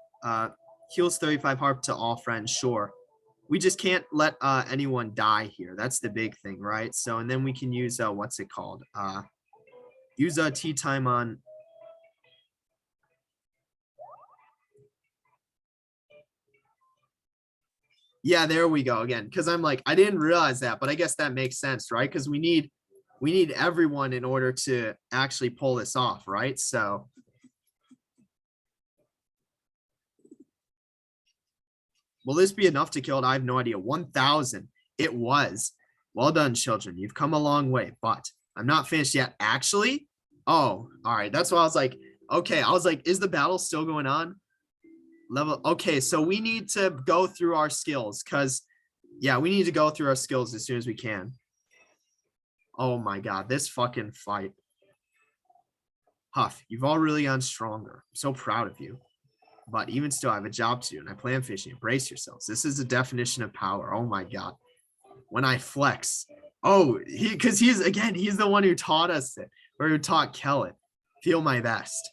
heals 35 heart to all friends, sure. We just can't let anyone die here. That's the big thing, right? So and then we can use what's it called? Use tea time on. Yeah, there we go again. Because I'm like, I didn't realize that, but I guess that makes sense, right? Because we need everyone in order to actually pull this off, right? So will this be enough to kill it? I have no idea. 1,000. It was. Well done, children. You've come a long way, but I'm not finished yet. Actually, oh, all right. That's why I was like, okay. I was like, is the battle still going on? Level. Okay, so we need to go through our skills because, yeah, we need to go through our skills as soon as we can. Oh my God, this fucking fight. Huff, you've all really gotten stronger. I'm so proud of you. But even still, I have a job to do and I plan fishing. Brace yourselves. This is the definition of power. Oh my God. When I flex. Oh, because he's the one who taught us it, or who taught Kellett. Feel my best.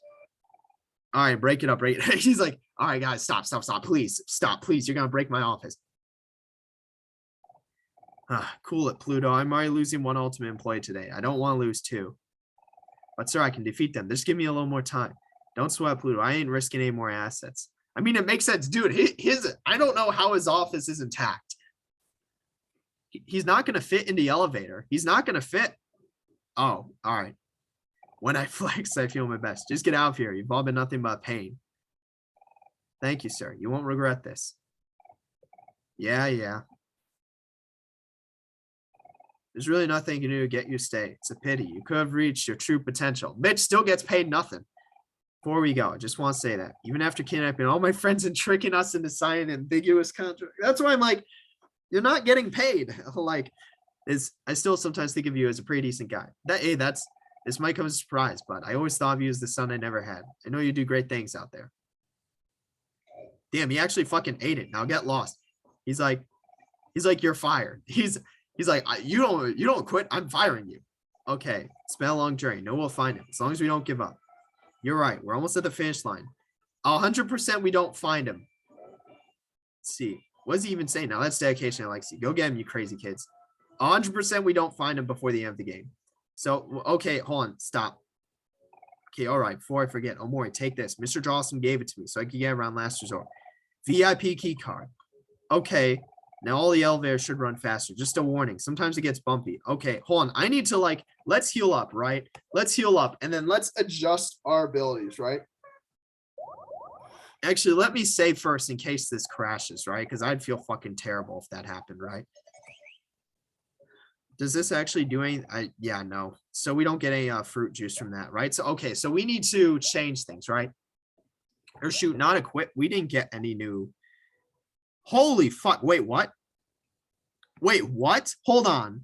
All right, break it up. Break it. He's like, all right, guys, stop, please, stop, please. You're gonna break my office. Cool it, Pluto. I'm already losing one ultimate employee today. I don't want to lose two. But sir, I can defeat them. Just give me a little more time. Don't sweat, Pluto. I ain't risking any more assets. I mean, it makes sense, dude. I don't know how his office is intact. He's not gonna fit in the elevator. He's not gonna fit. Oh, all right. When I flex, I feel my best. Just get out of here. You've all been nothing but pain. Thank you, sir. You won't regret this. Yeah. There's really nothing you can do to get you to stay. It's a pity. You could have reached your true potential. Mitch still gets paid nothing. Before we go, I just want to say that. Even after kidnapping all my friends and tricking us into signing an ambiguous contract. That's why I'm like, you're not getting paid. Like, I still sometimes think of you as a pretty decent guy. This might come as a surprise, but I always thought of you as the son I never had. I know you do great things out there. Damn, he actually fucking ate it. Now get lost. He's like, you're fired. He's like, you don't quit. I'm firing you. Okay, it's been a long journey. No, we'll find him as long as we don't give up. You're right. We're almost at the finish line. 100% we don't find him. Let's see. What does he even say? Now that's dedication, Alexi. Go get him, you crazy kids. 100% we don't find him before the end of the game. So, okay, hold on. Stop. Okay, all right. Before I forget, Omori, take this. Mr. Dawson gave it to me so I could get around last resort. VIP key card. Okay, now all the elevators should run faster. Just a warning. Sometimes it gets bumpy. Okay, hold on. I need to let's heal up, right? Let's heal up and then let's adjust our abilities, right? Actually, let me save first in case this crashes, right? Because I'd feel fucking terrible if that happened, right? Does this actually do anything? Yeah, no. So we don't get any fruit juice from that, right? So, okay, so we need to change things, right? Or shoot, not equip. We didn't get any new. Holy fuck. Wait, what? Wait, what? Hold on.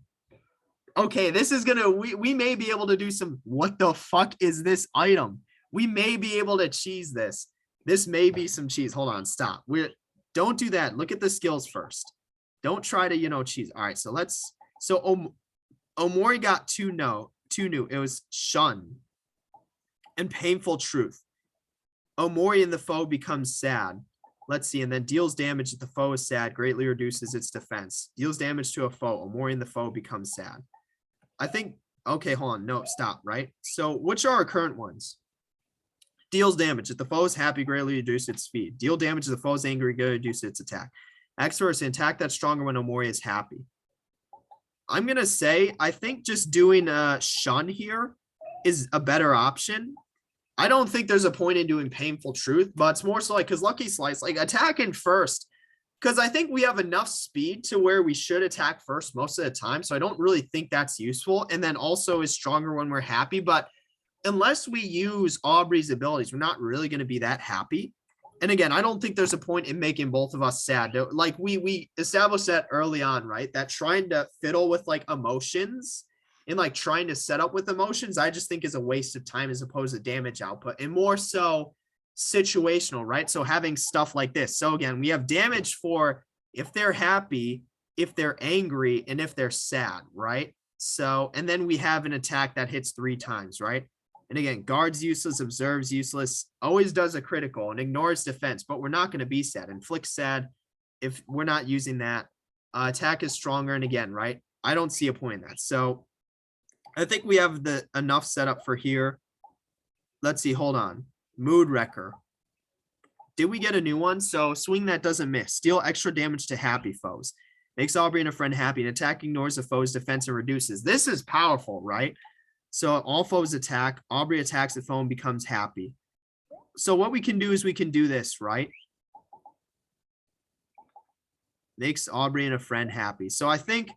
Okay, this is gonna, we may be able to do some, what the fuck is this item? We may be able to cheese this. This may be some cheese. Hold on, stop. Don't do that. Look at the skills first. Don't try to, cheese. All right, so Omori got two new. It was shun and painful truth. Omori and the foe becomes sad. Let's see, and then deals damage if the foe is sad, greatly reduces its defense. Deals damage to a foe. Omori and the foe becomes sad. I think, okay, hold on. No, stop, right? So which are our current ones? Deals damage. If the foe is happy, greatly reduce its speed. Deal damage if the foe is angry, greatly reduce its attack. X versus attack that's stronger when Omori is happy. I'm going to say, I think just doing a shun here is a better option. I don't think there's a point in doing painful truth, but it's more so like, because Lucky Slice, like attacking first, because I think we have enough speed to where we should attack first most of the time. So I don't really think that's useful. And then also is stronger when we're happy. But unless we use Aubrey's abilities, we're not really going to be that happy. And again, I don't think there's a point in making both of us sad. Like we established that early on, right? That trying to fiddle with like emotions and like trying to set up with emotions, I just think is a waste of time as opposed to damage output, and more so situational, right? So having stuff like this. So again, we have damage for if they're happy, if they're angry, and if they're sad, right? So, and then we have an attack that hits 3 times, right? And again, guards useless, observes useless, always does a critical and ignores defense, but we're not going to be sad. Inflicts sad if we're not using that. Attack is stronger. And again, right? I don't see a point in that. So I think we have the enough setup for here. Let's see. Hold on. Mood Wrecker. Did we get a new one? So swing that doesn't miss. Deal extra damage to happy foes. Makes Aubrey and a friend happy. And attack ignores the foe's defense and reduces. This is powerful, right? So all foes attack. Aubrey attacks the foe and becomes happy. So what we can do is we can do this, right? Makes Aubrey and a friend happy. So I think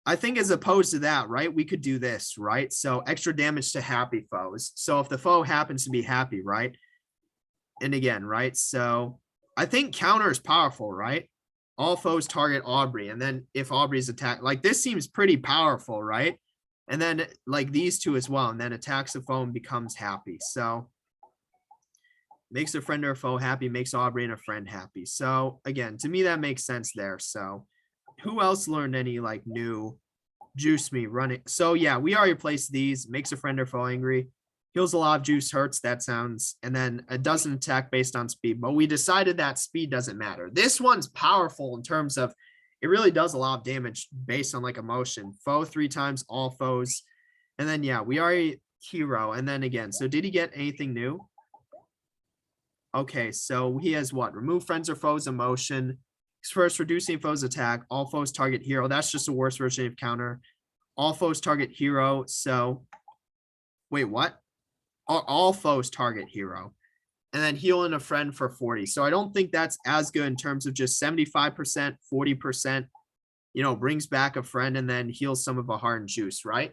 as opposed to that, right, we could do this, right? So extra damage to happy foes. So if the foe happens to be happy, right? And again, right? So I think counter is powerful, right? All foes target Aubrey. And then if Aubrey's attacked, like this seems pretty powerful, right? And then like these two as well. And then attacks the foe and becomes happy. So makes a friend or a foe happy, makes Aubrey and a friend happy. So again, to me, that makes sense there. So who else learned any like new juice me running? So yeah, we already replaced these. Makes a friend or foe angry. Heals a lot of juice, hurts. That sounds. And then it doesn't attack based on speed. But we decided that speed doesn't matter. This one's powerful in terms of it really does a lot of damage based on like emotion. Foe 3 times, all foes. And then yeah, we already hero. And then again, so did he get anything new? Okay, so he has what? Remove friends or foes emotion. First, reducing foes attack. All foes target hero. That's just a worse version of counter. All foes target hero. So wait, what? All foes target hero. And then healing a friend for 40. So I don't think that's as good in terms of just 75%, 40%, you know, brings back a friend and then heals some of a heart and juice, right?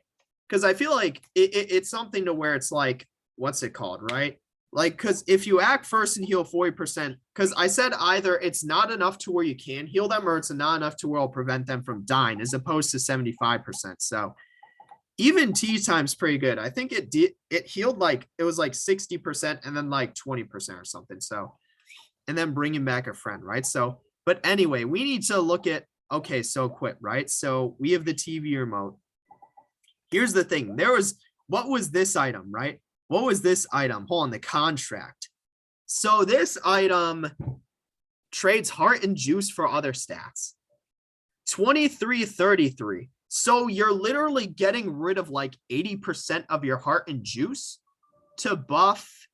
Because I feel like it's something to where it's like, what's it called, right? Like, because if you act first and heal 40%, because I said either it's not enough to where you can heal them or it's not enough to where it'll prevent them from dying as opposed to 75%. So even tea time's pretty good. I think it healed like it was like 60% and then like 20% or something. So, and then bringing back a friend, right? So, but anyway, we need to look at, okay, so quit, right? So we have the TV remote. Here's the thing. What was this item, right? What was this item? Hold on, the contract. So this item trades heart and juice for other stats. 2333. So you're literally getting rid of like 80% of your heart and juice to buff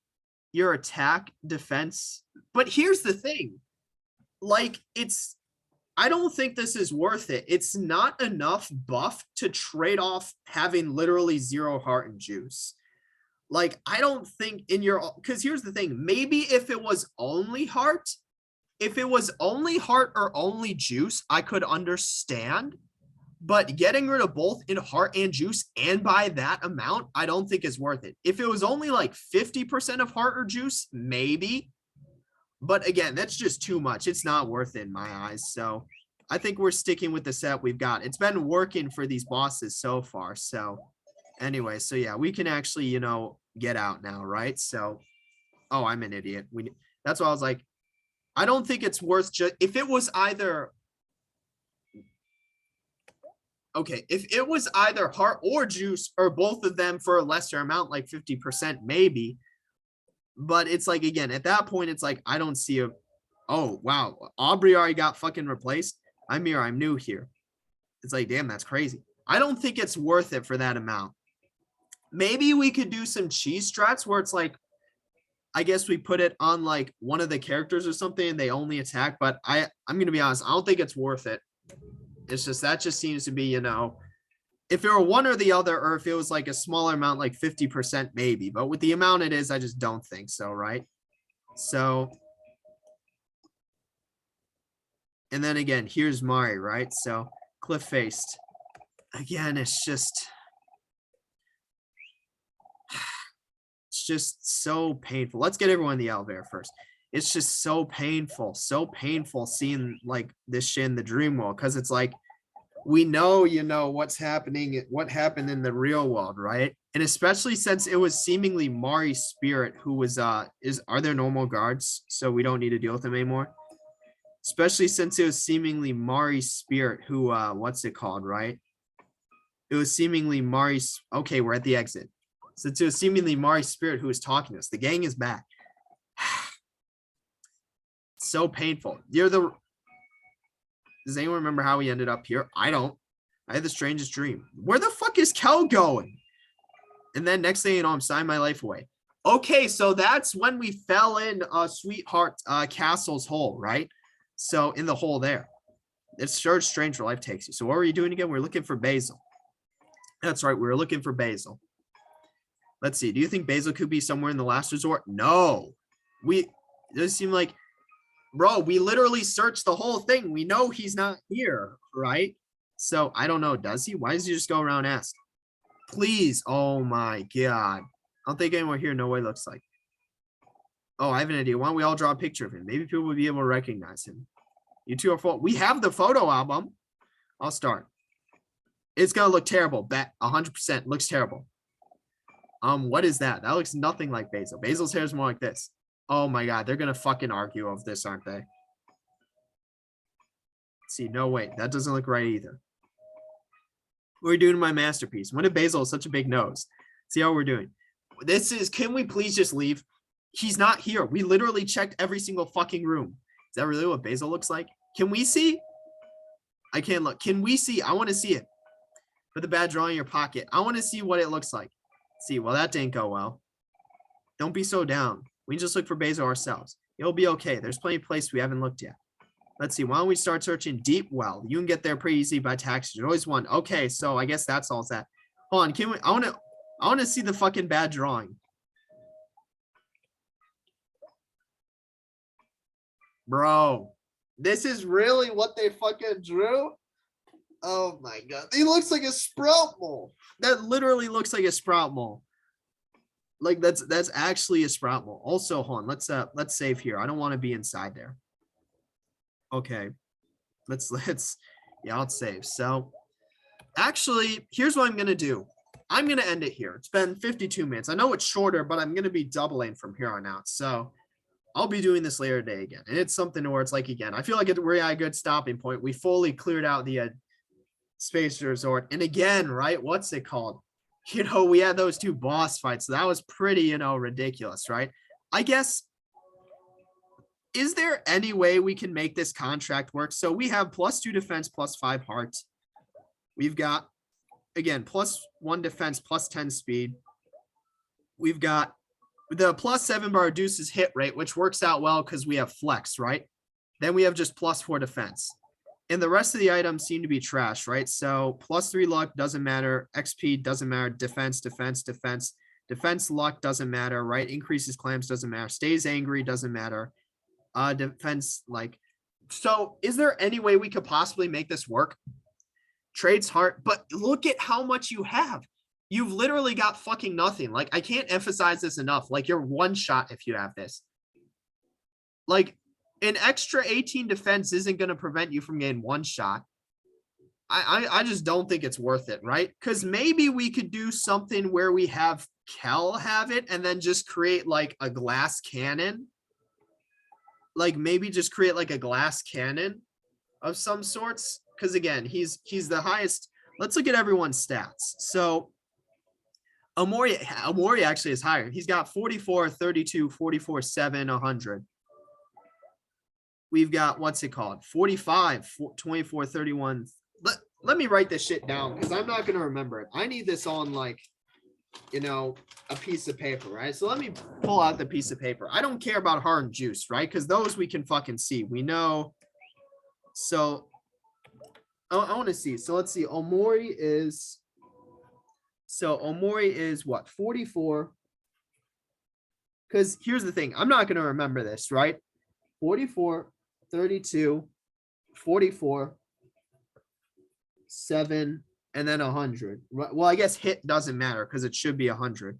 your attack defense. But here's the thing. Like I don't think this is worth it. It's not enough buff to trade off having literally 0 heart and juice. Like, I don't think because here's the thing. Maybe if it was only heart or only juice, I could understand. But getting rid of both in heart and juice and by that amount, I don't think is worth it. If it was only like 50% of heart or juice, maybe. But again, that's just too much. It's not worth it in my eyes. So I think we're sticking with the set we've got. It's been working for these bosses so far. So anyway, so yeah, we can actually, you know, get out now, right? So, oh, I'm an idiot. That's why I was like, I don't think it's worth just if it was either. Okay, if it was either heart or juice or both of them for a lesser amount, like 50%, maybe. But it's like, again, at that point, it's like, I don't see oh, wow, Aubrey already got fucking replaced. I'm here, I'm new here. It's like, damn, that's crazy. I don't think it's worth it for that amount. Maybe we could do some cheese strats where it's like, I guess we put it on like one of the characters or something and they only attack. But I'm going to be honest, I don't think it's worth it. It's just that just seems to be, you know, if it were one or the other, or if it was like a smaller amount, like 50% maybe. But with the amount it is, I just don't think so, right? So, and then again, here's Mari, right? So cliff faced. Again, it's just so painful. Let's get everyone in the elevator first. It's just so painful seeing like this shit in the dream world, because it's like we know, you know, what's happening, what happened in the real world, right? And especially since it was seemingly Mari's spirit who was are there normal guards, so we don't need to deal with them anymore? Especially since it was seemingly Mari's spirit who what's it called, right? It was seemingly Mari's, okay, we're at the exit. Since it was seemingly Mari's spirit who was talking to us. The gang is back. So painful. Does anyone remember how we ended up here? I don't. I had the strangest dream. Where the fuck is Kel going? And then next thing you know, I'm signing my life away. Okay, so that's when we fell in Sweetheart Castle's hole, right? So in the hole there. It's sure strange where life takes you. So what were you doing again? We're looking for Basil. That's right, we were looking for Basil. Let's see. Do you think Basil could be somewhere in the last resort? No. It doesn't seem like, bro, we literally searched the whole thing. We know he's not here, right? So I don't know. Does he? Why does he just go around and ask? Please. Oh my God. I don't think anyone here know what he looks like. Oh, I have an idea. Why don't we all draw a picture of him? Maybe people will be able to recognize him. You two are full. We have the photo album. I'll start. It's going to look terrible. Bet 100% looks terrible. What is that? That looks nothing like Basil. Basil's hair is more like this. Oh my God, they're gonna fucking argue of this, aren't they? See, no, wait, that doesn't look right either. What are we doing to my masterpiece? When did Basil have such a big nose? See how we're doing. Can we please just leave? He's not here. We literally checked every single fucking room. Is that really what Basil looks like? Can we see? I can't look. Can we see? I want to see it. Put the bad drawing in your pocket. I want to see what it looks like. See, well, that didn't go well. Don't be so down. We can just look for Basil ourselves. It'll be okay. There's plenty of places we haven't looked yet. Let's see. Why don't we start searching deep well? You can get there pretty easy by taxi. There's always one. Okay, so I guess that's all that. Hold on. Can we? I want to see the fucking bad drawing. Bro, this is really what they fucking drew? Oh my God. He looks like a sprout mole. That literally looks like a sprout mole. Like that's actually a sprout mole. Also, hold on. Let's save here. I don't want to be inside there. Okay. Yeah, I'll save. So actually, here's what I'm gonna do. I'm gonna end it here. It's been 52 minutes. I know it's shorter, but I'm gonna be doubling from here on out. So I'll be doing this later today again. And it's something where it's like, again, I feel like we're at a good stopping point. We fully cleared out the Space Resort. And again, right, what's it called? You know, we had those two boss fights. So that was pretty, you know, ridiculous, right? I guess, is there any way we can make this contract work? So we have +2 defense, +5 hearts. We've got, again, +1 defense, +10 speed. We've got the +7 bar reduces hit rate, which works out well because we have flex, right? Then we have just +4 defense. And the rest of the items seem to be trash, right? So +3 luck doesn't matter. XP doesn't matter. Defense luck doesn't matter, right? Increases clams doesn't matter. Stays angry doesn't matter. Defense, like, so is there any way we could possibly make this work? Trades heart, but look at how much you have. You've literally got fucking nothing. Like, I can't emphasize this enough. Like, you're one shot if you have this. Like, an extra 18 defense isn't going to prevent you from getting one shot. I just don't think it's worth it, right? Because maybe we could do something where we have Kel have it and then just create like a glass cannon. Like maybe just create like a glass cannon of some sorts. Because again, he's the highest. Let's look at everyone's stats. So Omori actually is higher. He's got 44, 32, 44, 7, 100. We've got, what's it called? 45, 24, 31. Let me write this shit down because I'm not going to remember it. I need this on like, you know, a piece of paper, right? So let me pull out the piece of paper. I don't care about heart and juice, right? Because those we can fucking see. We know. So I want to see. So let's see. Omori is what? 44. Because here's the thing. I'm not going to remember this, right? 44, 32, 44, 7, and then 100. Well, I guess hit doesn't matter because it should be 100.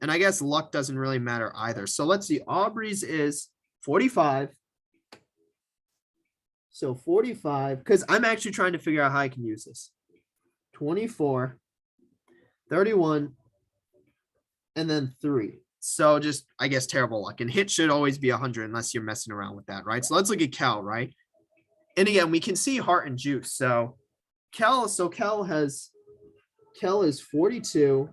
And I guess luck doesn't really matter either. So let's see. Aubrey's is 45. So 45, because I'm actually trying to figure out how I can use this. 24, 31, and then 3. So just, I guess, terrible luck. And hit should always be 100 unless you're messing around with that, right? So let's look at Kel, right? And again, we can see heart and juice. So Kel is 42,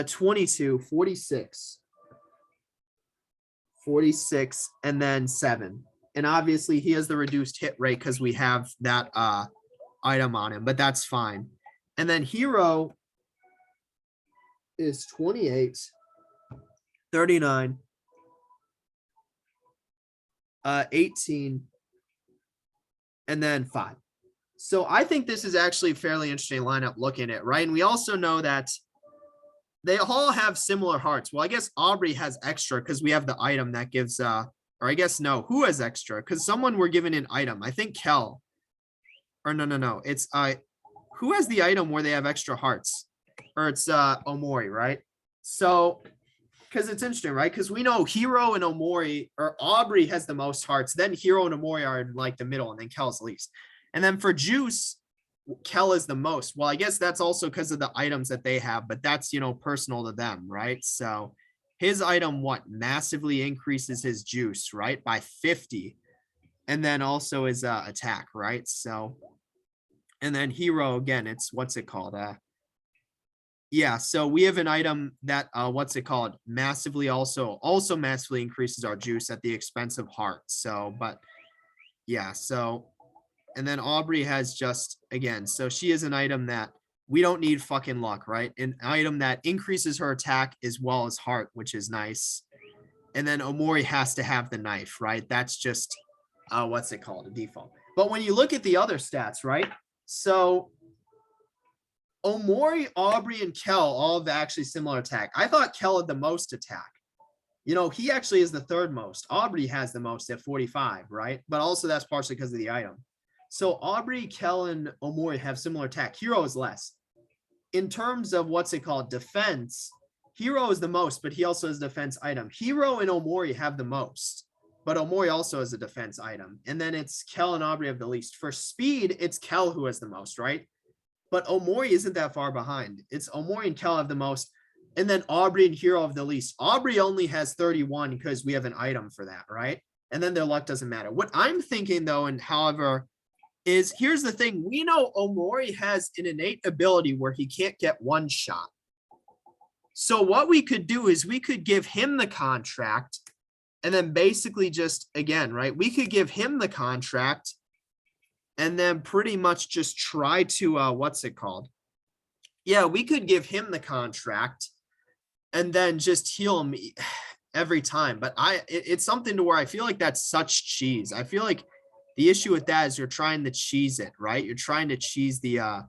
22, 46, 46, and then 7. And obviously he has the reduced hit rate because we have that item on him, but that's fine. And then Hero is 28, 39, 18, and then 5. So I think this is actually a fairly interesting lineup looking at, right? And we also know that they all have similar hearts. Well, I guess Aubrey has extra because we have the item that gives, or I guess no, who has extra? Because someone were given an item. I think Kel. Or no. It's who has the item where they have extra hearts? Or it's Omori, right? So because it's interesting, right? Because we know Hero and Omori, or Aubrey has the most hearts, then Hero and Omori are in like the middle, and then Kel's least. And then for Juice, Kel is the most. Well, I guess that's also because of the items that they have, but that's, you know, personal to them, right? So his item, massively increases his juice, right? By 50. And then also his attack, right? So, and then Hero, again, it's, what's it called? Yeah, so we have an item that, massively also massively increases our juice at the expense of heart. So, but yeah, so, and then Aubrey has just, again, so she is an item that we don't need fucking luck, right? An item that increases her attack as well as heart, which is nice. And then Omori has to have the knife, right? That's just, a default. But when you look at the other stats, right? So Omori, Aubrey, and Kel all have actually similar attack. I thought Kel had the most attack. You know, he actually is the third most. Aubrey has the most at 45, right? But also that's partially because of the item. So Aubrey, Kel, and Omori have similar attack. Hero is less. In terms of defense, Hero is the most, but he also has a defense item. Hero and Omori have the most, but Omori also has a defense item. And then it's Kel and Aubrey have the least. For speed, it's Kel who has the most, right? But Omori isn't that far behind. It's Omori and Kel have the most, and then Aubrey and Hero have the least. Aubrey only has 31 because we have an item for that, right? And then their luck doesn't matter. What I'm thinking, though, and however, is here's the thing. We know Omori has an innate ability where he can't get one shot. So what we could do is we could give him the contract, and then basically just, again, right, we could give him the contract and then pretty much just try to, Yeah, we could give him the contract and then just heal him every time. But it's something to where I feel like that's such cheese. I feel like the issue with that is you're trying to cheese it, right? You're trying to cheese the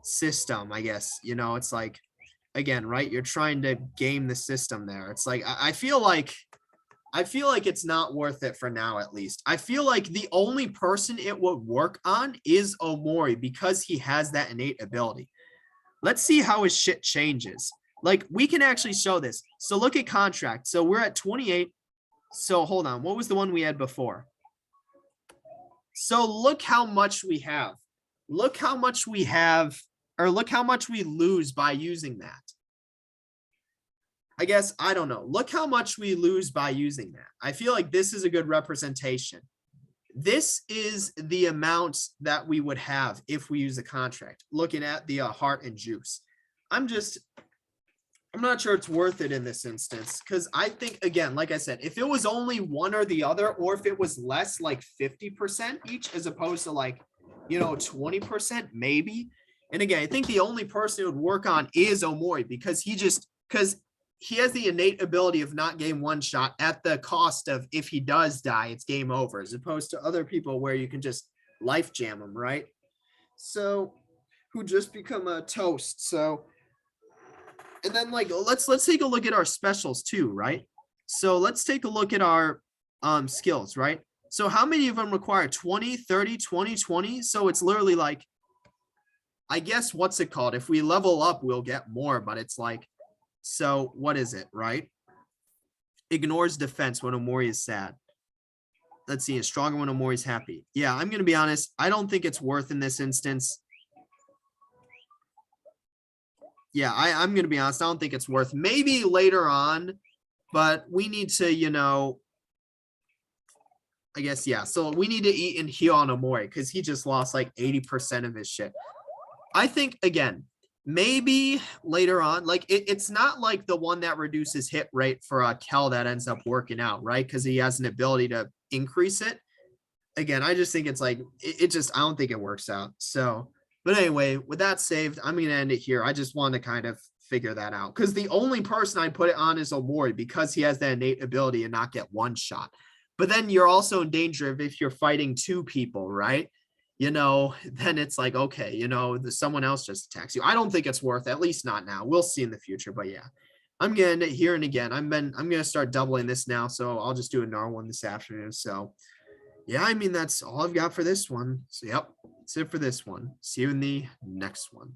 system, I guess. You know, it's like, again, right? You're trying to game the system there. It's like, I feel like it's not worth it for now, at least. I feel like the only person it would work on is Omori because he has that innate ability. Let's see how his shit changes. Like, we can actually show this. So look at contract. So we're at 28. So hold on. What was the one we had before? So look how much we have. Look how much we have, or look how much we lose by using that. I guess, I don't know. Look how much we lose by using that. I feel like this is a good representation. This is the amount that we would have if we use a contract, looking at the heart and juice. I'm not sure it's worth it in this instance, because I think, again, like I said, if it was only one or the other, or if it was less, like 50% each, as opposed to 20%, maybe, And again, I think the only person it would work on is Omori because he has the innate ability of not getting one shot at the cost of if he does die, it's game over, as opposed to other people where you can just life jam them, right? So who just become a toast. So and then like let's take a look at our specials too, right? So let's take a look at our skills, right? So how many of them require 20, 30, 20, 20? So it's literally like, I guess what's it called? If we level up, we'll get more, but it's like, so what is it, right? Ignores defense when Omori is sad. Let's see, is stronger when Omori's happy. Yeah, I'm going to be honest. I don't think it's worth in this instance. Yeah, I'm going to be honest. I don't think it's worth. Maybe later on, but we need to, you know, I guess, yeah. So we need to eat and heal on Omori because he just lost like 80% of his shit. I think, again, maybe later on, like it's not like the one that reduces hit rate for Kel that ends up working out, right? Because he has an ability to increase it. Again, I just think it's like, it just, I don't think it works out. So, but anyway, with that saved, I'm going to end it here. I just want to kind of figure that out because the only person I'd put it on is Omori because he has that innate ability to not get one shot. But then you're also in danger of if you're fighting two people, right? You know, then it's like, okay, you know, someone else just attacks you. I don't think it's worth, at least not now. We'll see in the future, but yeah, I'm getting it here and again. I'm going to start doubling this now. So I'll just do another one this afternoon. So yeah, I mean, that's all I've got for this one. So yep, that's it for this one. See you in the next one.